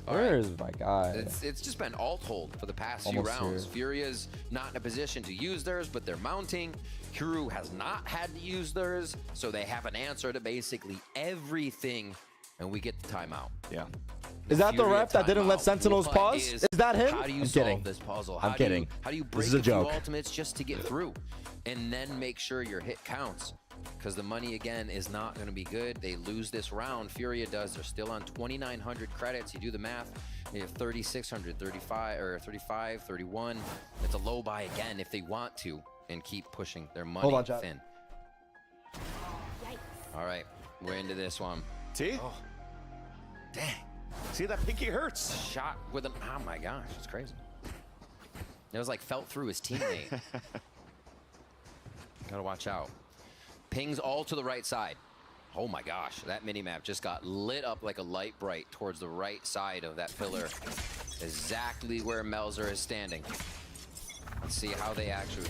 Where's my guy? It's just been alt hold for the past few rounds. Furia's not in a position to use theirs, but they're mounting. Kuru has not had to use theirs, so they have an answer to basically everything, and we get the timeout. Yeah. Is that the ref that didn't let Sentinels pause? Is that him? How do you I'm solve kidding. this puzzle? I'm kidding. How do you break this is a joke. few ultimates just to get through, and then make sure your hit counts? Because the money again is not going to be good. They lose this round. Furia does. They're still on 2,900 credits. You do the math. They have 3,600, 35 or 35, 31. It's a low buy again if they want to and keep pushing their money thin. All right, we're into this one. See? Oh, dang. See, that pinky hurts. Shot with an, oh my gosh, it's crazy. It was like felt through his teammate. Gotta watch out. Pings all to the right side. Oh my gosh, that minimap just got lit up like a light bright towards the right side of that pillar. Exactly where Melzer is standing. Let's see how they actually...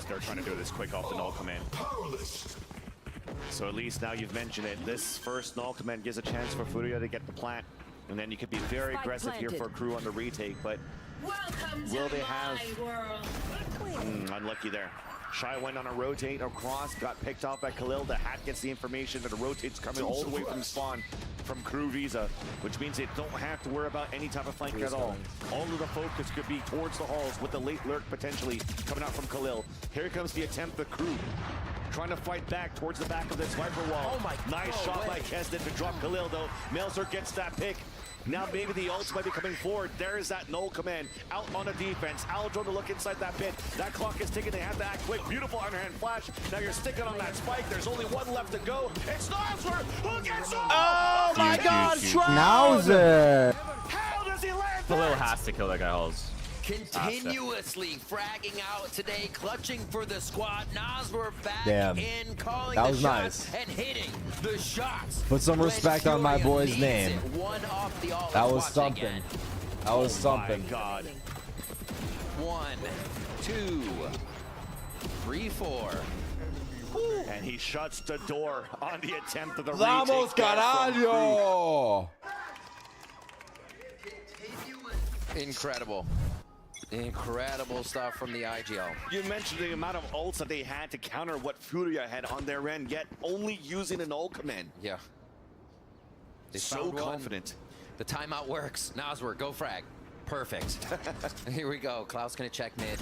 They're trying to do this quick off the null command. So at least now you've mentioned it. This first null command gives a chance for Furia to get the plant. And then you could be very aggressive here for Crew on the retake, but will they have... unlucky there. Shy went on a rotate across, got picked off by Khalil. The hat gets the information that the rotate's coming all the way from spawn from Crew Visa, which means they don't have to worry about any type of flank at all. All of the focus could be towards the halls with the late lurk potentially coming out from Khalil. Here comes the attempt of Crew. trying to fight back towards the back of this Viper wall. Oh my nice shot by Kesden to drop Khalil though. Melzer gets that pick. Now maybe the ults might be coming forward. There's that null command out on the defense. Aldro to look inside that pit. That clock is ticking. They have to act quick. Beautiful underhand flash. Now you're sticking on that spike. There's only one left to go. It's Nauser who gets off. Oh my God, Nauser! How does he land Khalil that? has to kill that guy, Halls. Continuously fragging out today, clutching for the squad. Nasr back in, calling that the was shots nice. and hitting the shots. Put some respect on my boy's name. One off the all. That was something. Again. That was something. My God. 1, 2, 3, 4. And he shuts the door on the attempt of the Vamos, retake. caralho! Incredible. Incredible stuff from the IGL. You mentioned the amount of ults that they had to counter what Furia had on their end, yet only using an ult command. Yeah. They So found one. confident. The timeout works. Nasr, go frag. Perfect. Here we go. Klaus gonna check mid.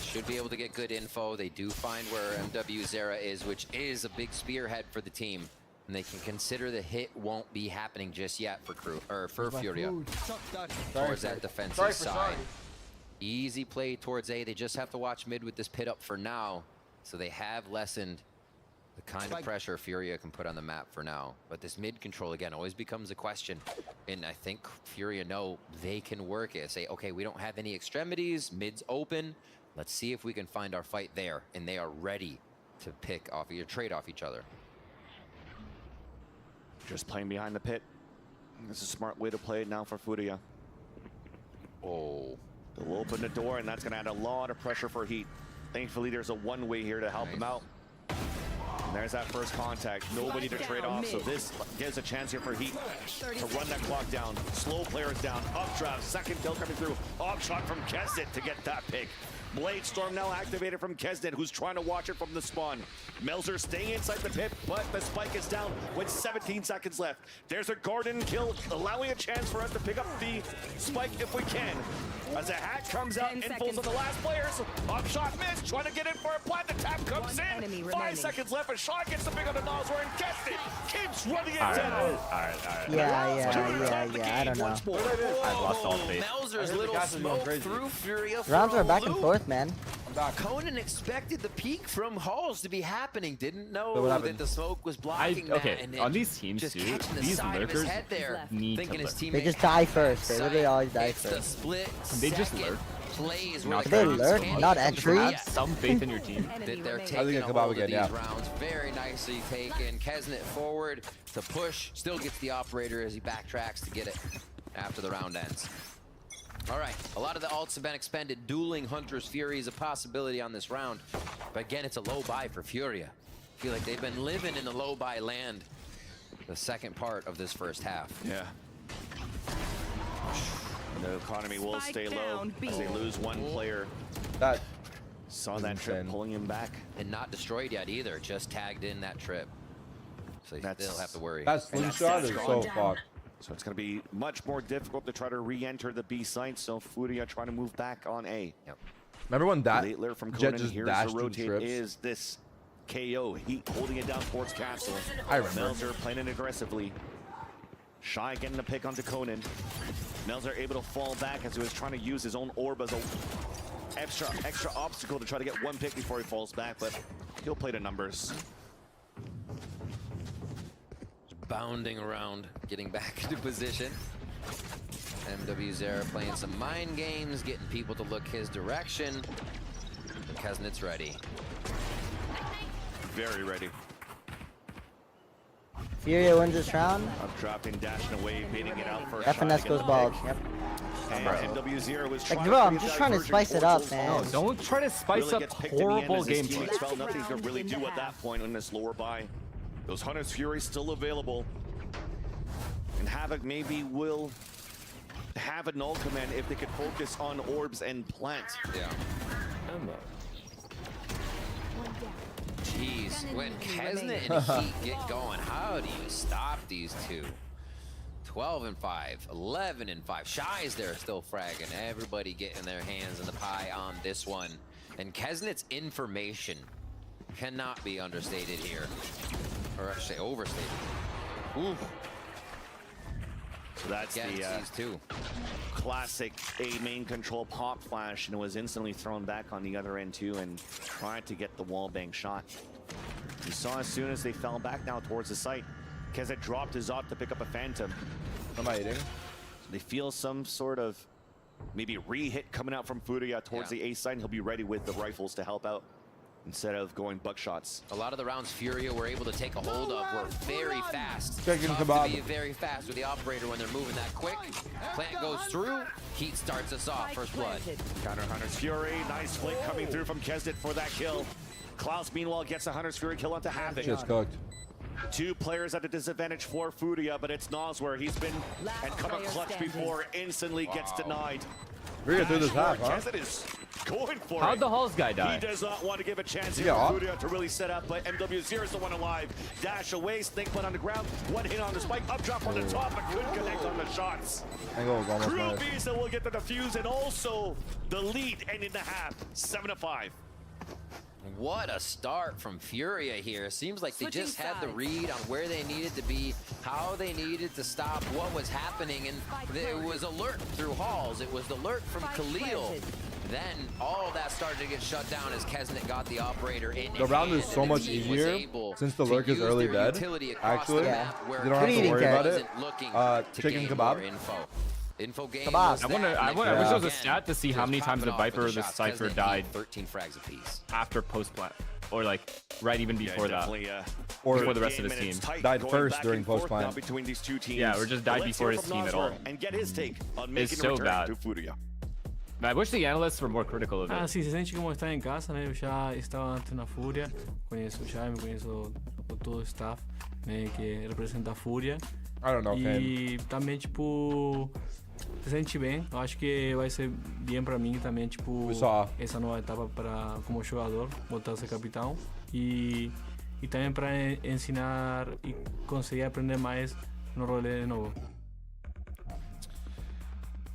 Should be able to get good info. They do find where MW Zera is, which is a big spearhead for the team. And they can consider the hit won't be happening just yet for Furia. Towards that defensive side. Easy play towards A. They just have to watch mid with this pit up for now. So they have lessened the kind of pressure Furia can put on the map for now. But this mid control, again, always becomes a question. And I think Furia know they can work it. Say, okay, we don't have any extremities. Mid's open. Let's see if we can find our fight there. And they are ready to pick off or trade off each other. Just playing behind the pit. This is a smart way to play it now for Furia. Oh. They'll open the door, and that's going to add a lot of pressure for Heat. Thankfully, there's a one-way here to help them out. And there's that first contact. Nobody to trade off, so this gives a chance here for Heat to run that clock down. Slow players down. Updraft, second kill coming through. Off shot from Kesden to get that pick. Blade Storm now activated from Kesden, who's trying to watch it from the spawn. Melzer staying inside the pit, but the spike is down with 17 seconds left. There's a garden kill, allowing a chance for us to pick up the spike if we can. As a hack comes out, infos on the last players. Up shot missed, trying to get in for a plant. The tap comes in. 5 seconds left, a shot gets the pick on the Nasr, and Kesden keeps running it down. All right. Yeah, I don't know. I've lost all faith. Melzer's little smoke through Furia. Rounds are back and forth, man. Conan expected the peak from Halls to be happening. Didn't know that the smoke was blocking that. And on these teams, just dude, catching the these side of his lurkers head there, need thinking to his lurk. teammate They just die first. They literally always die it's the first. split They just second lurk. plays Not where they the lurk, can't not even entry. grab Have some faith in your team. that they're I taking think a I come out hold of again, these yeah. rounds. Very nicely taken. Kesnet forward to push. Still gets the operator as he backtracks to get it after the round ends. All right, a lot of the ults have been expended. Dueling Hunter's Fury is a possibility on this round. But again, it's a low buy for Furia. I feel like they've been living in the low buy land the second part of this first half. Yeah. The economy will stay low as they lose one player. That saw that trip pulling him back. And not destroyed yet either, just tagged in that trip. So they still have to worry. That slingshot is so fucked. So it's going to be much more difficult to try to re-enter the B site. So Furia trying to move back on A. Yep. Remember when that Late Lair from Jet Conan, just here's dashed the two rotate trips? is this KO. Heat holding it down towards Castle. I remember. Melzer playing it aggressively. Shy getting the pick onto Conan. Melzer able to fall back as he was trying to use his own orb as a extra obstacle to try to get one pick before he falls back, but he'll play the numbers. Bounding around, getting back into position. MW Zera playing some mind games, getting people to look his direction. Kesnet's ready. Very ready. Furia wins this round. Up dropping, dashing away, baiting it out first. FNS goes bald. Yep. And MW Zera was Like, trying bro, I'm to just trying to spice it up, man. No, don't try to spice Really up gets picked in the end horrible as his gameplay. teammates felt nothing could really do at that point in this lower buy. Those Hunter's Fury still available. And Havoc maybe will have a null command if they could focus on orbs and plant. Yeah. Jeez, when Kesnet and Heat get going, how do you stop these two? 12 and 5, 11 and 5. Shy's there still fragging. Everybody getting their hands in the pie on this one. And Kesnet's information cannot be understated here. Or I should say overstated. Ooh. So that's the classic A main control pop flash, and it was instantly thrown back on the other end too, and tried to get the wall bang shot. You saw as soon as they fell back now towards the site, Kezet dropped his op to pick up a Phantom. Am I eating? So they feel some sort of maybe re-hit coming out from Furia towards the A side, and he'll be ready with the rifles to help out instead of going buckshots. A lot of the rounds Furia were able to take a hold of were very fast. Chicken Tough kebab. to be very fast with the operator when they're moving that quick. Plant goes through. Heat starts us off. First blood. Counter Hunter's Fury. Nice flick coming through from Kezet for that kill. Klaus, meanwhile, gets a Hunter's Fury kill onto Havoc. Just cooked. 2 players at a disadvantage for Furia, but it's Nosware. He's been and come a clutch before, instantly gets denied. We're gonna do this half, huh? Kezet is going for How'd the Halls guy die? He does not want to give a chance here for Furia to really set up, but MW0 is the one alive. Dash away, Snake Plant on the ground, one hit on the spike, up drop on the top, but couldn't connect on the shots. Crew Visa will get the defuse, and also the lead ending the half, 7-5. What a start from Furia here. Seems like they just had the read on where they needed to be, how they needed to stop what was happening, and it was alert through Halls. It was the alert from Khalil. Then all that started to get shut down as Kesnet got the operator in. The round is so much easier since the lurk is early dead. Actually, you don't have to worry about it. Chicken kebab. Info game. I wish there was a stat to see how many times the Viper or the Cypher died 13 frags apiece after post-plant, or like right even before that, or before the rest of his team. Died first during post-plant. Between these two teams. Yeah, or just died before his team at all. And get his take on it's making so bad. to Furia. I wish the analysts were more critical of it. Sim, se sente como estar em casa, né? Eu já estava antes na Fúria, conheço o Jaime, conheço todo o staff, né, que representa a Fúria. I don't know, e também, tipo, se sente bem. Eu acho que vai ser bem pra mim também, tipo, essa nova etapa para como jogador, voltar a ser capitão e também para ensinar e conseguir aprender mais no rolê novo.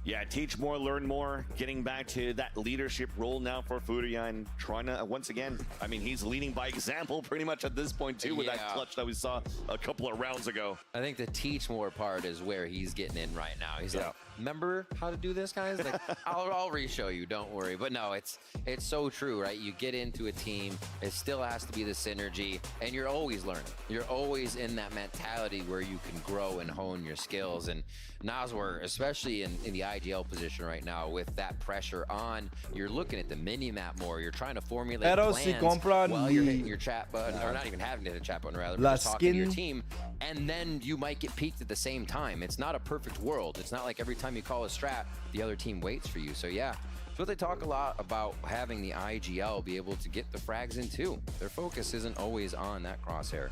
Yeah, teach more, learn more, getting back to that leadership role now for Furia, and trying to, once again, I mean, he's leading by example pretty much at this point too, with that clutch that we saw a couple of rounds ago. I think the teach more part is where he's getting in right now. He's like, remember how to do this, guys? Like, I'll re-show you, don't worry. But no, it's so true, right? You get into a team, it still has to be the synergy, and you're always learning. You're always in that mentality where you can grow and hone your skills. And Nosware, especially in the IGL position right now, with that pressure on, you're looking at the mini-map more. You're trying to formulate plans while you're hitting your chat button, or not even having to hit a chat button, rather, but just talking to your team. And then you might get peaked at the same time. It's not a perfect world. It's not like every time you call a strat, the other team waits for you. So yeah, so they talk a lot about having the IGL be able to get the frags in too. Their focus isn't always on that crosshair.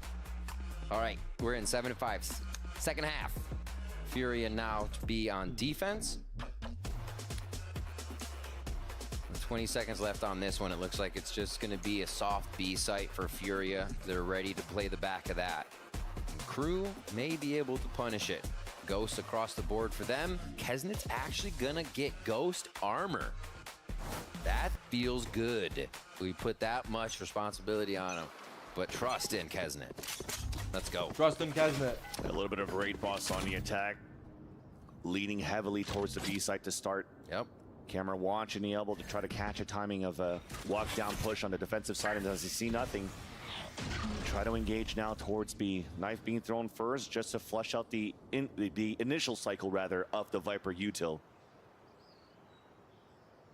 All right, we're in 7-5, second half. Furia now to be on defense. 20 seconds left on this one. It looks like it's just going to be a soft B site for Furia. They're ready to play the back of that. Crew may be able to punish it. Ghost across the board for them. Kesnet's actually gonna get Ghost armor. That feels good. We put that much responsibility on him. But trust in Kesnet. Let's go. Trust in Kesnet. A little bit of raid boss on the attack. Leaning heavily towards the B site to start. Yep. Camera watching the elbow to try to catch a timing of a walk down push on the defensive side, and does he see nothing? Try to engage now towards B. Knife being thrown first just to flush out the initial cycle, rather, of the Viper util.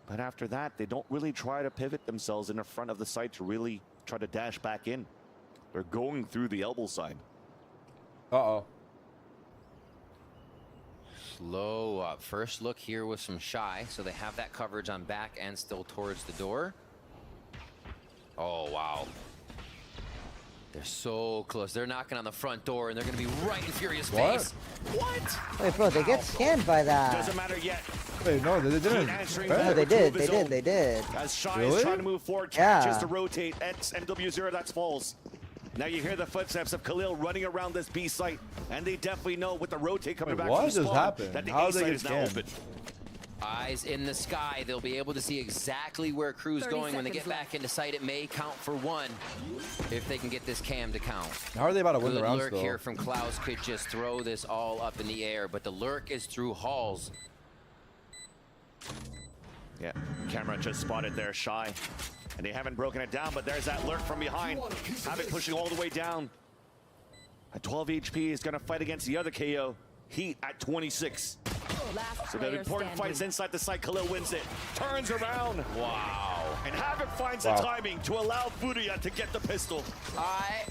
But after that, they don't really try to pivot themselves in the front of the site to really try to dash back in. They're going through the elbow side. Uh-oh. Slow up. First look here with some shy, so they have that coverage on back and still towards the door. Oh, wow. They're so close. They're knocking on the front door, and they're going to be right in Furia's face. What? Wait, bro, they get scanned by that. Doesn't matter yet. Wait, no, they didn't. No, they did. They did. As Shy is trying to move forward, catches to rotate. MW0, that's falls. Now you hear the footsteps of Khalil running around this B site, and they definitely know with the rotate coming back from spawn that the A site is now open. Eyes in the sky. They'll be able to see exactly where Crew's going when they get back into sight. It may count for one if they can get this cam to count. How are they about to win the round lurk still? Here from Klaus could just throw this all up in the air, but the lurk is through halls. Yeah, camera just spotted there, Shy. And they haven't broken it down, but there's that lurk from behind. Havoc pushing all the way down. At 12 HP, is gonna fight against the other KO. Heat at 26. So the important fight is inside the site. Khalil wins it. Turns around. Wow. And Havoc finds the timing to allow Furia to get the pistol.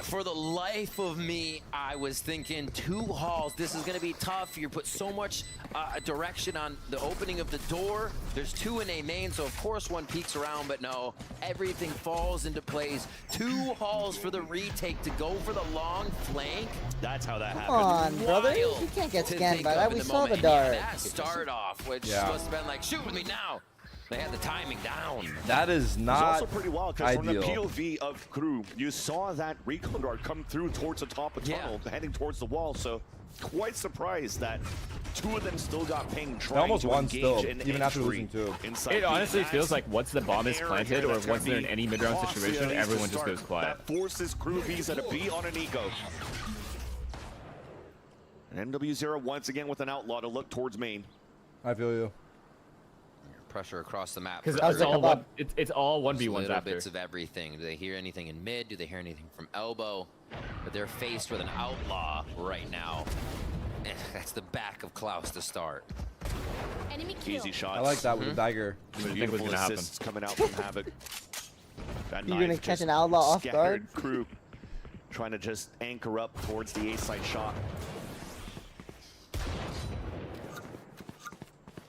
For the life of me, I was thinking 2 halls. This is going to be tough. You put so much direction on the opening of the door. There's 2 in A main, so of course one peeks around, but no, everything falls into place. 2 halls for the retake to go for the long flank. That's how that happened. Come on, brother. You can't get scanned by that. We saw the dart. That start off, which must have been like, shoot with me now. They had the timing down. That is not also pretty wild because from the ideal. POV of Crew, you saw that recon dart come through towards the top of tunnel, heading towards the wall. So quite surprised that 2 of them still got pinged, trying almost to won engage still, an even after entry losing 2. inside. It honestly That's feels like once the bomb is planted or once they're in any mid-round costly situation, at least everyone to just start. goes quiet. That forces Crew Visa to be on an eco. And MW0 once again with an outlaw to look towards main. I feel you. Pressure across the map. Because it's all 1v1s little after. bits of everything. Do they hear anything in mid? Do they hear anything from elbow? But they're faced with an outlaw right now. That's the back of Klaus to start. Enemy kill. Easy shots. I like that with the dagger. Beautiful assists coming out from Havoc. That You're gonna catch an outlaw off guard? Crew trying to just anchor up towards the A-side shot.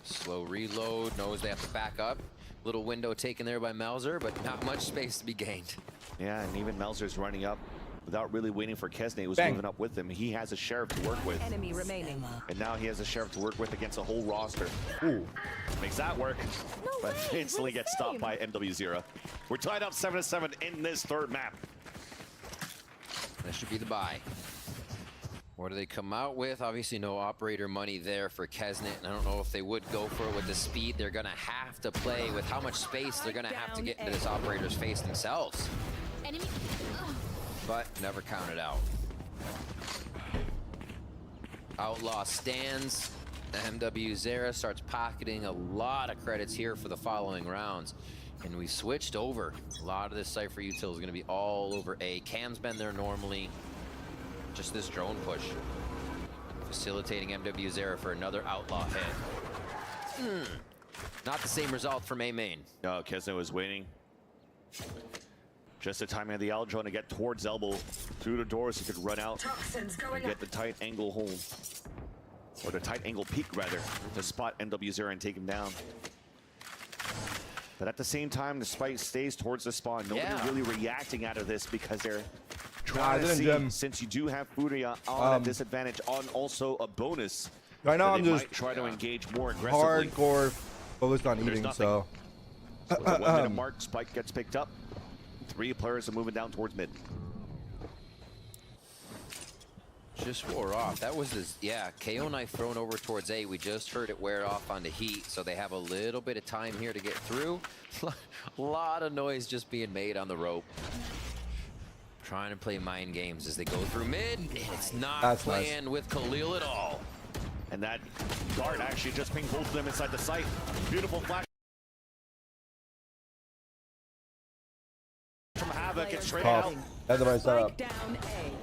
Slow reload, knows they have to back up. Little window taken there by Melzer, but not much space to be gained. Yeah, and even Melzer's running up without really waiting for Kesney, who's Bang. moving up with him. He has a sheriff to work with. Enemy remaining. And now he has a sheriff to work with against a whole roster. Ooh. Makes that work, but instantly gets stopped by MW0. We're tied up 7-7 in this third map. That should be the buy. What do they come out with? Obviously no operator money there for Kesnet, and I don't know if they would go for it with the speed they're gonna have to play, with how much space they're gonna have to get into this operator's face themselves. Enemy. But never counted out. Outlaw stands. MW Zera starts pocketing a lot of credits here for the following rounds. And we switched over. A lot of this Cypher util is going to be all over A. Cam's been there normally. Just this drone push. Facilitating MW Zera for another outlaw hit. Not the same result from A main. No, Kesnet was waiting. Just the timing of the L drone to get towards elbow through the doors. He could run out and get the tight angle home. Or the tight angle peak, rather, to spot MW0 and take him down. But at the same time, the spike stays towards the spawn. Nobody really reacting out of this because they're trying to see, since you do have Furia on a disadvantage on also a bonus. Right now, I'm just might try to engage more aggressively. hardcore focused on eating, so. With the 1 minute mark, spike gets picked up. 3 players are moving down towards mid. Just wore off. That was his, KO knife thrown over towards A. We just heard it wear off onto Heat, so they have a little bit of time here to get through. A lot of noise just being made on the rope. Trying to play mind games as they go through mid. It's not playing with Khalil at all. And that dart actually just pinged both of them inside the site. Beautiful flash from Havoc. It's straight out. That's the right setup.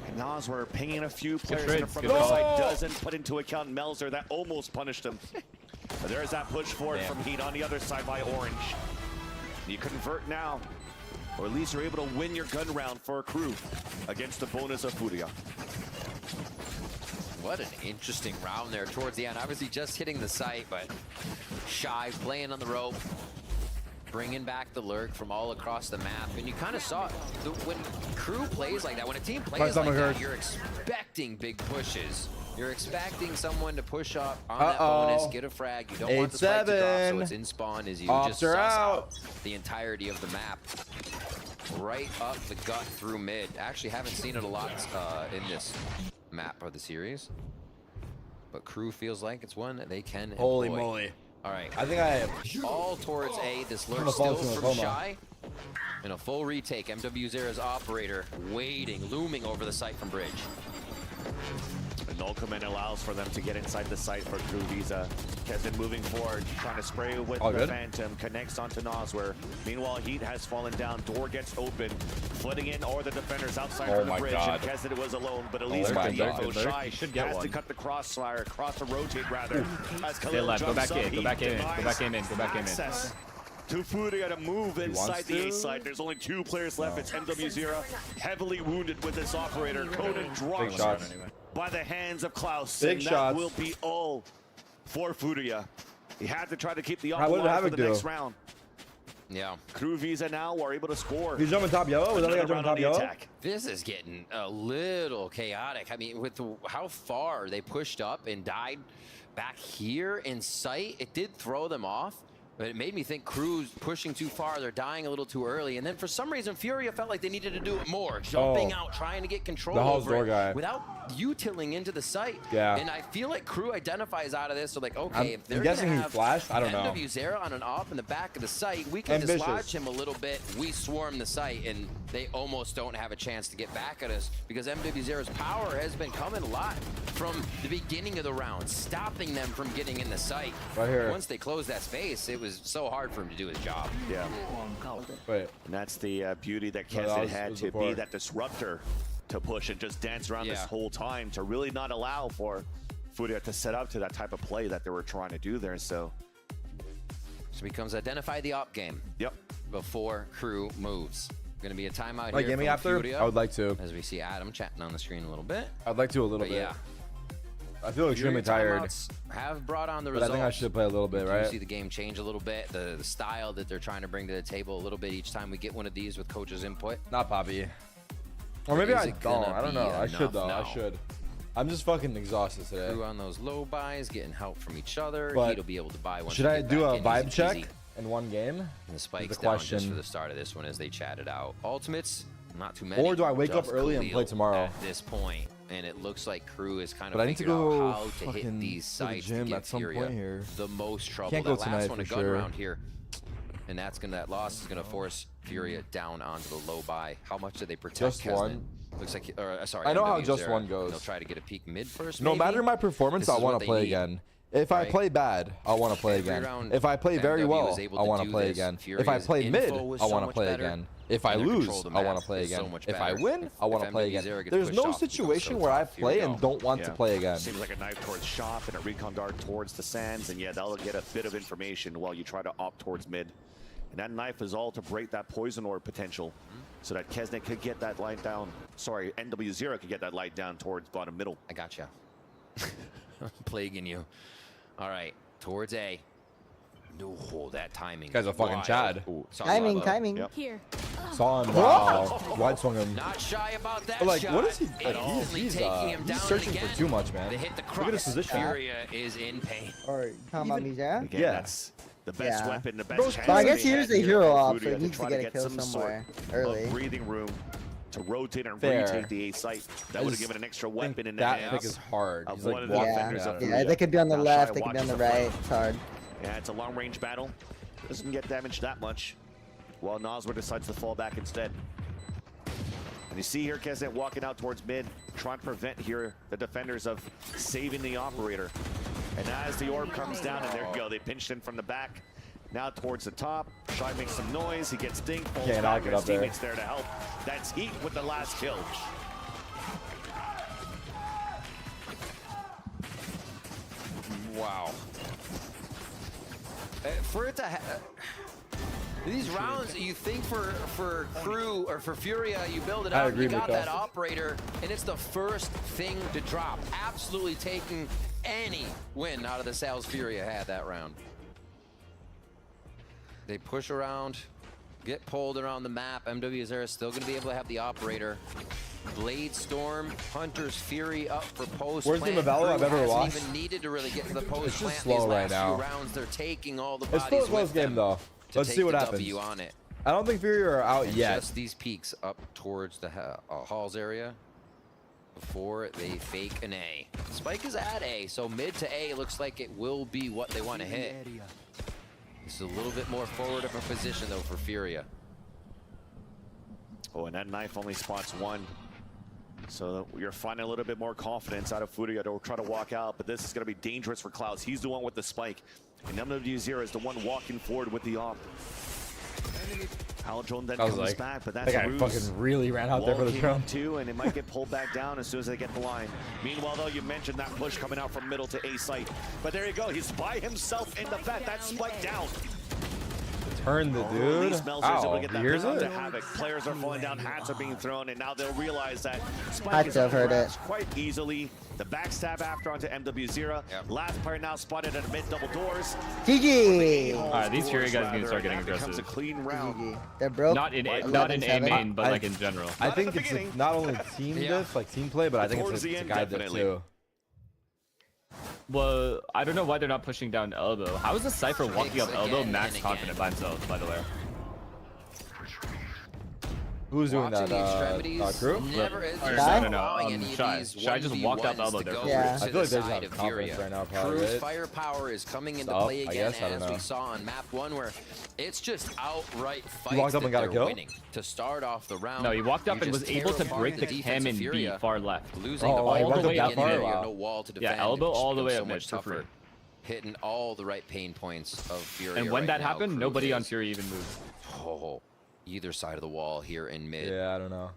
And Nas were pinging a few players in the front of the site. Doesn't put into account Melzer. That almost punished him. But there's that push forward from Heat on the other side by Orange. You convert now, or at least you're able to win your gun round for a Crew against the bonus of Furia. What an interesting round there towards the end. Obviously just hitting the site, but Shy playing on the rope, bringing back the lurk from all across the map. And you kind of saw it. When Crew plays like that, when a team plays like that, you're expecting big pushes. You're expecting someone to push up on that bonus, get a frag. You don't want the spike to drop, so it's in spawn as you just suss out the entirety of the map. Right up the gut through mid. Actually haven't seen it a lot in this map of the series. But Crew feels like it's one that they can employ. Holy moly. All right. I think I all towards A. This lurk still from Shy. In a full retake, MW0's operator waiting, looming over the site from bridge. A null command allows for them to get inside the site for True Visa. Kesden moving forward, trying to spray with the Phantom, connects onto Nosware. Meanwhile, Heat has fallen down, door gets open, flooding in all the defenders outside from the bridge. And Kesden was alone, but at least with the info, Shy has to cut the crossfire, cross the rotate rather. As Khalil jumps go back up, in, go back in, go back in, go back in. To Furia to move inside the A side. There's only 2 players left. It's MW0, heavily wounded with this operator. Conan dropped by the hands of Klaus. And that will be all for Furia. He had to try to keep the up alive for the next round. Yeah. Crew Visa now are able to score. He's jumping top yellow. Was that guy jumping top yellow? This is getting a little chaotic. I mean, with how far they pushed up and died back here in sight, it did throw them off. But it made me think Crew's pushing too far. They're dying a little too early. And then for some reason, Furia felt like they needed to do it more. Jumping out, trying to get control over it without utilling into the site. Yeah. And I feel like Crew identifies out of this. So like, okay, if they're I'm guessing he flashed. I don't know. MW0 on an op in the back of the site, we can dislodge him a little bit. We swarm the site, and they almost don't have a chance to get back at us because MW0's power has been coming a lot from the beginning of the round, stopping them from getting in the site. Right here. Once they closed that space, it was so hard for him to do his job. Yeah. Wait. And that's the beauty that Kesden had to be that disruptor to push and just dance around this whole time to really not allow for Furia to set up to that type of play that they were trying to do there. So it becomes identify the op game. Yep. Before Crew moves. Going to be a timeout here. From after? Furia, I would like to. As we see Adam chatting on the screen a little bit. I'd like to a little bit. Yeah. I feel extremely tired. Have brought on the but results. I think I should play a little bit, right? You see the game change a little bit, the style that they're trying to bring to the table a little bit each time we get one of these with coach's input. Not Poppy. Or maybe I don't. I don't know. I should though. I should. I'm just fucking exhausted today. Crew on those low buys, getting help from each other. But He'll be able to buy one. Should I do a vibe check in one game? And the spikes down just for the start of this one as they chatted out. Ultimates, not too many. Or do I wake up early and play tomorrow? At this point, and it looks like Crew is kind of but I need to figured go out how to hit these sites to the gym to give at some Furia point here. the most trouble. Can't go tonight one, for a gun sure. round here, and that loss is gonna force Furia down onto the low buy. How much do they protect? Just one. Looks like, sorry. I know how MW0, just one goes. They'll try to get a peak mid first. No matter my performance, I want to play again. If I play bad, I want to play again. If I play very well, I want to play again. If I play mid, I want to play again. If I lose, I want to play again. If I win, I want to play again. There's no situation where I play and don't want to play again. Seems like a knife towards shop and a recon dart towards the sands, and yeah, that'll get a bit of information while you try to opt towards mid. And that knife is all to break that poison orb potential, so that Kesnet could get that light down. Sorry, NW0 could get that light down towards bottom middle. I gotcha. Plaguing you. All right, towards A. No, that timing. Guy's a fucking Chad. Timing. Yep. Here. Saw him. Wow. Wide swung him. Not shy about that. But like, shot. what is he? Like, he's searching for too much, man. They hit the Look at his position. Furia is in pain. Alright, talking about me, yeah? That's the best weapon, the best chance. Well, I guess he is the hero off, so he to needs try to to get a get kill some somewhere sort early. of breathing room to rotate and Fair. retake the A site. That would have given an extra weapon in the that hands pick is hard. of He's one like of the defenders of Yeah, Furia. they could be on the Now left, Shy they could be on watches the right. front. It's hard. Yeah, it's a long-range battle. Doesn't get damaged that much. While Nosware decides to fall back instead. And you see here Kesnet walking out towards mid, trying to prevent here the defenders of saving the operator. And as the orb comes down, and there you go, they pinched in from the back. Now towards the top, Shy makes some noise, he gets dinged, falls back, his teammates there to help. That's Heat with the last kill. Wow. For it to these rounds, you think for Crew or for Furia, you build it up, you got that operator, and it's the first thing to drop. Absolutely taking any win out of the sales Furia had that round. They push around, get pulled around the map. MW0 is still going to be able to have the operator. Blade Storm, Hunter's Fury up for post. Worst game of Valor I've ever watched. Even needed to really get to the post. It's just slow slow right these now. few rounds, they're taking all the It's still a close game though. Let's see what happens. On it. I don't think Fury are out yet. Just these peaks up towards the halls area. before they fake an A. Spike is at A, so mid to A looks like it will be what they want to hit. This is a little bit more forward of a position, though, for Furia. Oh, and that knife only spots one. So you're finding a little bit more confidence out of Furia to try to walk out, but this is going to be dangerous for Klaus. He's the one with the spike, and MW0 is the one walking forward with the op. Aldrone then comes back, but that's that guy fucking really ran out there for the drone too, and it might get pulled back down as soon as they get the line. Meanwhile, though, you mentioned that push coming out from middle to A site, but there you go. He's by himself in the vet. That spike down. Turn the dude. Ow, here's it. Havoc. Players are falling down, hats are being thrown, and now they'll realize that Spike is heard it quite easily. The backstab after onto MW0. Yep. Last player now spotted at mid double doors. GG. All right, these Fury guys need to start getting aggressive. Becomes a clean round. GG. They're broke. Not in A main, but like in general. I think it's not only team diff, like team play, but I think it's a guide diff too. Well, I don't know why they're not pushing down elbow. How is the Cypher walking up elbow max confident by himself, by the way? Who's doing that? Crew? No. Shy just walked up elbow there. Yeah. I feel like there's not confidence right now, probably. Crew's firepower is coming into play again, as we saw on map 1, where it's just outright fights. He walked up and got a kill? To start off the round. No, he walked up and was able to break the cam in B far left. Losing all the way up there. No wall to defend. Yeah, elbow all the way up mid. Tougher. Hitting all the right pain points of Fury. And when that happened, nobody on Fury even moved. Oh, either side of the wall here in mid. Yeah, I don't know.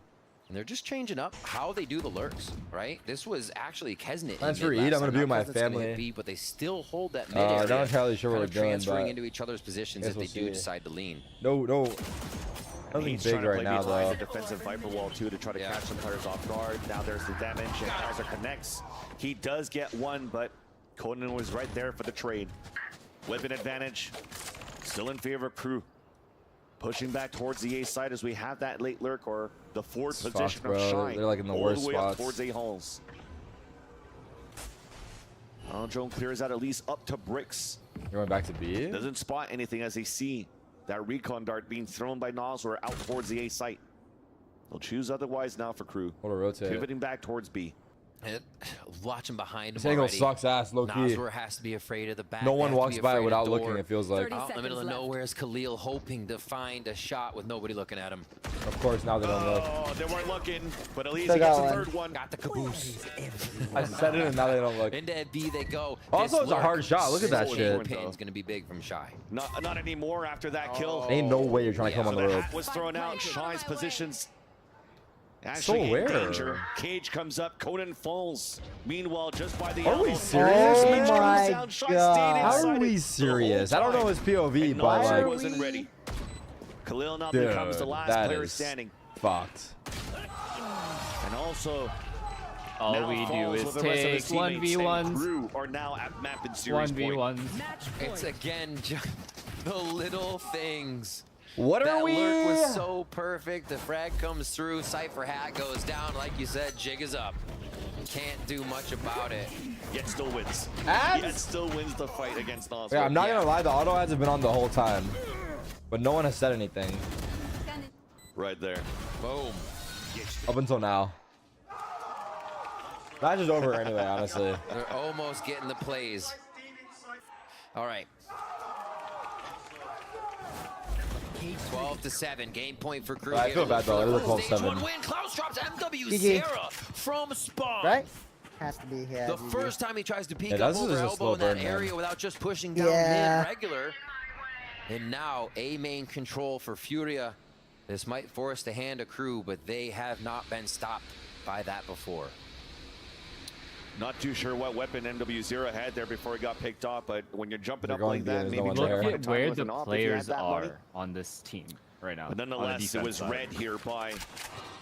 And they're just changing up how they do the lurks, right? This was actually Kesnet. That's for Eid. I'm gonna be with my family. B, but they still hold that mid area. I'm not entirely sure what we're doing, transferring into each other's positions if they do decide to lean. No. Nothing big right now, though. The defensive Viper wall too to try to catch some players off guard. Now there's the damage, and Kaiser connects. He does get one, but Conan was right there for the trade. Weapon advantage, still in favor of Crew. Pushing back towards the A side as we have that late lurk or the forward position of Shine. They're like in the worst all the way spots. Up towards A halls. Drone clears out at least up to bricks. You're going back to B? Doesn't spot anything as they see that recon dart being thrown by Nosler out towards the A site. They'll choose otherwise now for Crew. What a rotate. Pivoting back towards B. Watching behind him this angle sucks ass, low key. Nosler has to be afraid of the back. No one walks by without looking, it feels like. Out in the middle of nowhere is Khalil hoping to find a shot with nobody looking at him. Of course, now they don't look. Oh, they weren't looking, but at least he gets the third one. Got the caboose. I said it and now they don't look. Into B they go. Also, it's a hard shot. Look at that shit. Pin's gonna be big from Shy. Not anymore after that kill. Ain't no way you're trying to come on the road. Was thrown out. Shy's positions. So rare. Danger. Cage comes up. Conan falls. Meanwhile, just by the Are we elbow. serious? Oh my God. How are we serious? I don't know his POV, but like. Wasn't ready. Khalil now becomes the last player standing. Fucked. And also, all we do is take 1v1s. Crew are now at map and series 1v1s. It's again just the little things. What are we? That lurk was so perfect. The frag comes through. Cypher hat goes down. Like you said, jig is up. Can't do much about it. Yet still wins. Yet still wins the fight against Nosler. Yeah, I'm not gonna lie. The auto ads have been on the whole time, but no one has said anything. Right there. Boom. Up until now. Match is over anyway, honestly. They're almost getting the plays. All right. 12-7, game point for Crew. I feel bad though. It was 12-7. Win. Klaus drops MW0 from spawn. Right? Has to be here. The first time he tries to peek up over elbow in that area without just pushing down mid regular. And now A main control for Furia. This might force the hand of Crew, but they have not been stopped by that before. Not too sure what weapon MW0 had there before he got picked off, but when you're jumping up going like that, maybe look at where the players are on this team right now. But nonetheless, it was read here by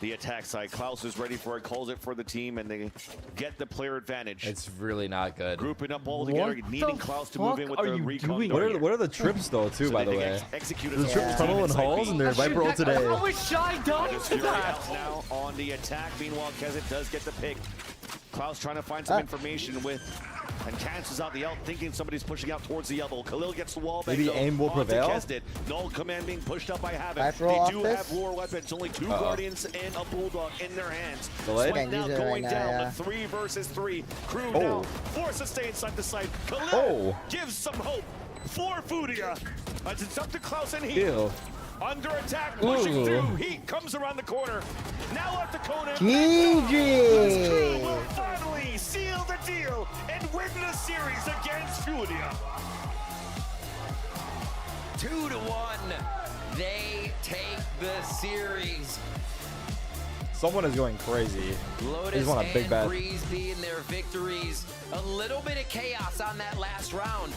the attack side. Klaus is ready for it, calls it for the team, and they get the player advantage. It's really not good. Grouping up all together, needing Klaus to move in with the recon. What are the trips though, too, by the way? The trips tunnel and halls, and they're Viper ult today. How is Shy done to that? Now on the attack. Meanwhile, Kezit does get the pick. Klaus trying to find some information with And cancels out the ult, thinking somebody's pushing out towards the yellow. Khalil gets the wall back. Maybe aim will prevail. Null command being pushed up by Havoc. They do have lore weapons. Only 2 Guardians and a Bulldog in their hands. Swipe now going down. The 3 versus 3. Crew now forced to stay inside the site. Khalil gives some hope for Furia. It's up to Klaus and Heat. Under attack, pushing through. Heat comes around the corner. Now at the Conan. GG! Crew will finally seal the deal and win the series against Furia. 2-1. They take the series. Someone is going crazy. Lotus want a big bet. and Breeze being their victories. A little bit of chaos on that last round.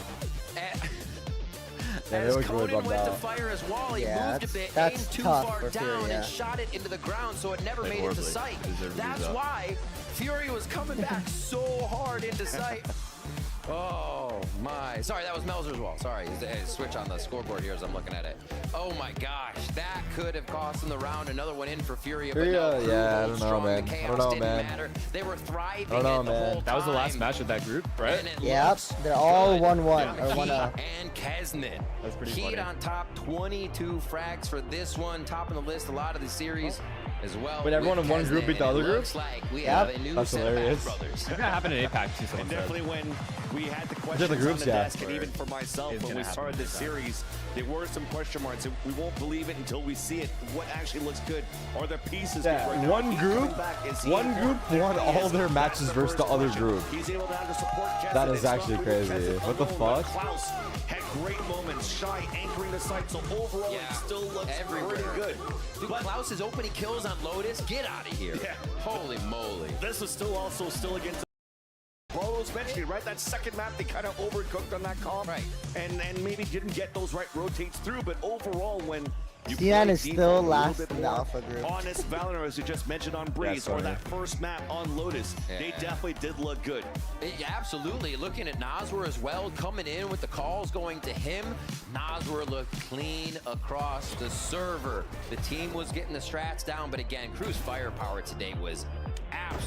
As Conan went to fire his wall, he moved a bit, aimed too far down, and shot it into the ground, so it never made it to sight. That's why Fury was coming back so hard into sight. Oh my. Sorry, that was Melzer's wall. Sorry. Switch on the scoreboard here as I'm looking at it. Oh my gosh. That could have cost them the round. Another one in for Furia. But no, yeah, I don't know, man. I don't know, man. Matter. They were thriving. I don't know, man. That was the last match of that group, right? Yep. They're all 1-1 or 1-0. And Kesnin. That's pretty Heat funny. on top, 22 frags for this one. Top of the list, a lot of the series as well. But everyone in one group beat the other group? Like we have a new That's set hilarious. of Bash brothers. It's gonna happen in APAC too. And definitely when we had the questions the groups, on the yeah. desk, and even for myself, when we started this series, there were some question marks. And we won't believe it until we see it. What actually looks good? Are the pieces good right now? One group won all their matches versus the other group. He's able to have the support. That is actually crazy. What the fuck? Klaus had great moments. Shy anchoring the site, so overall it still looks pretty good. Dude, Klaus is opening kills on Lotus. Get out of here. Yeah. Holy moly. This is still against Bolo's mentioning, right? That second map, they kind of overcooked on that comp. Right. And maybe didn't get those right rotates through, but overall, when you Xian is still last in in the alpha group. Honest Valor, as you just mentioned on Breeze, or that first map on Lotus, they definitely did look good. Yeah, absolutely. Looking at Nazwar as well, coming in with the calls going to him. Nazwar looked clean across the server. The team was getting the strats down, but again, Crew's firepower today was absolutely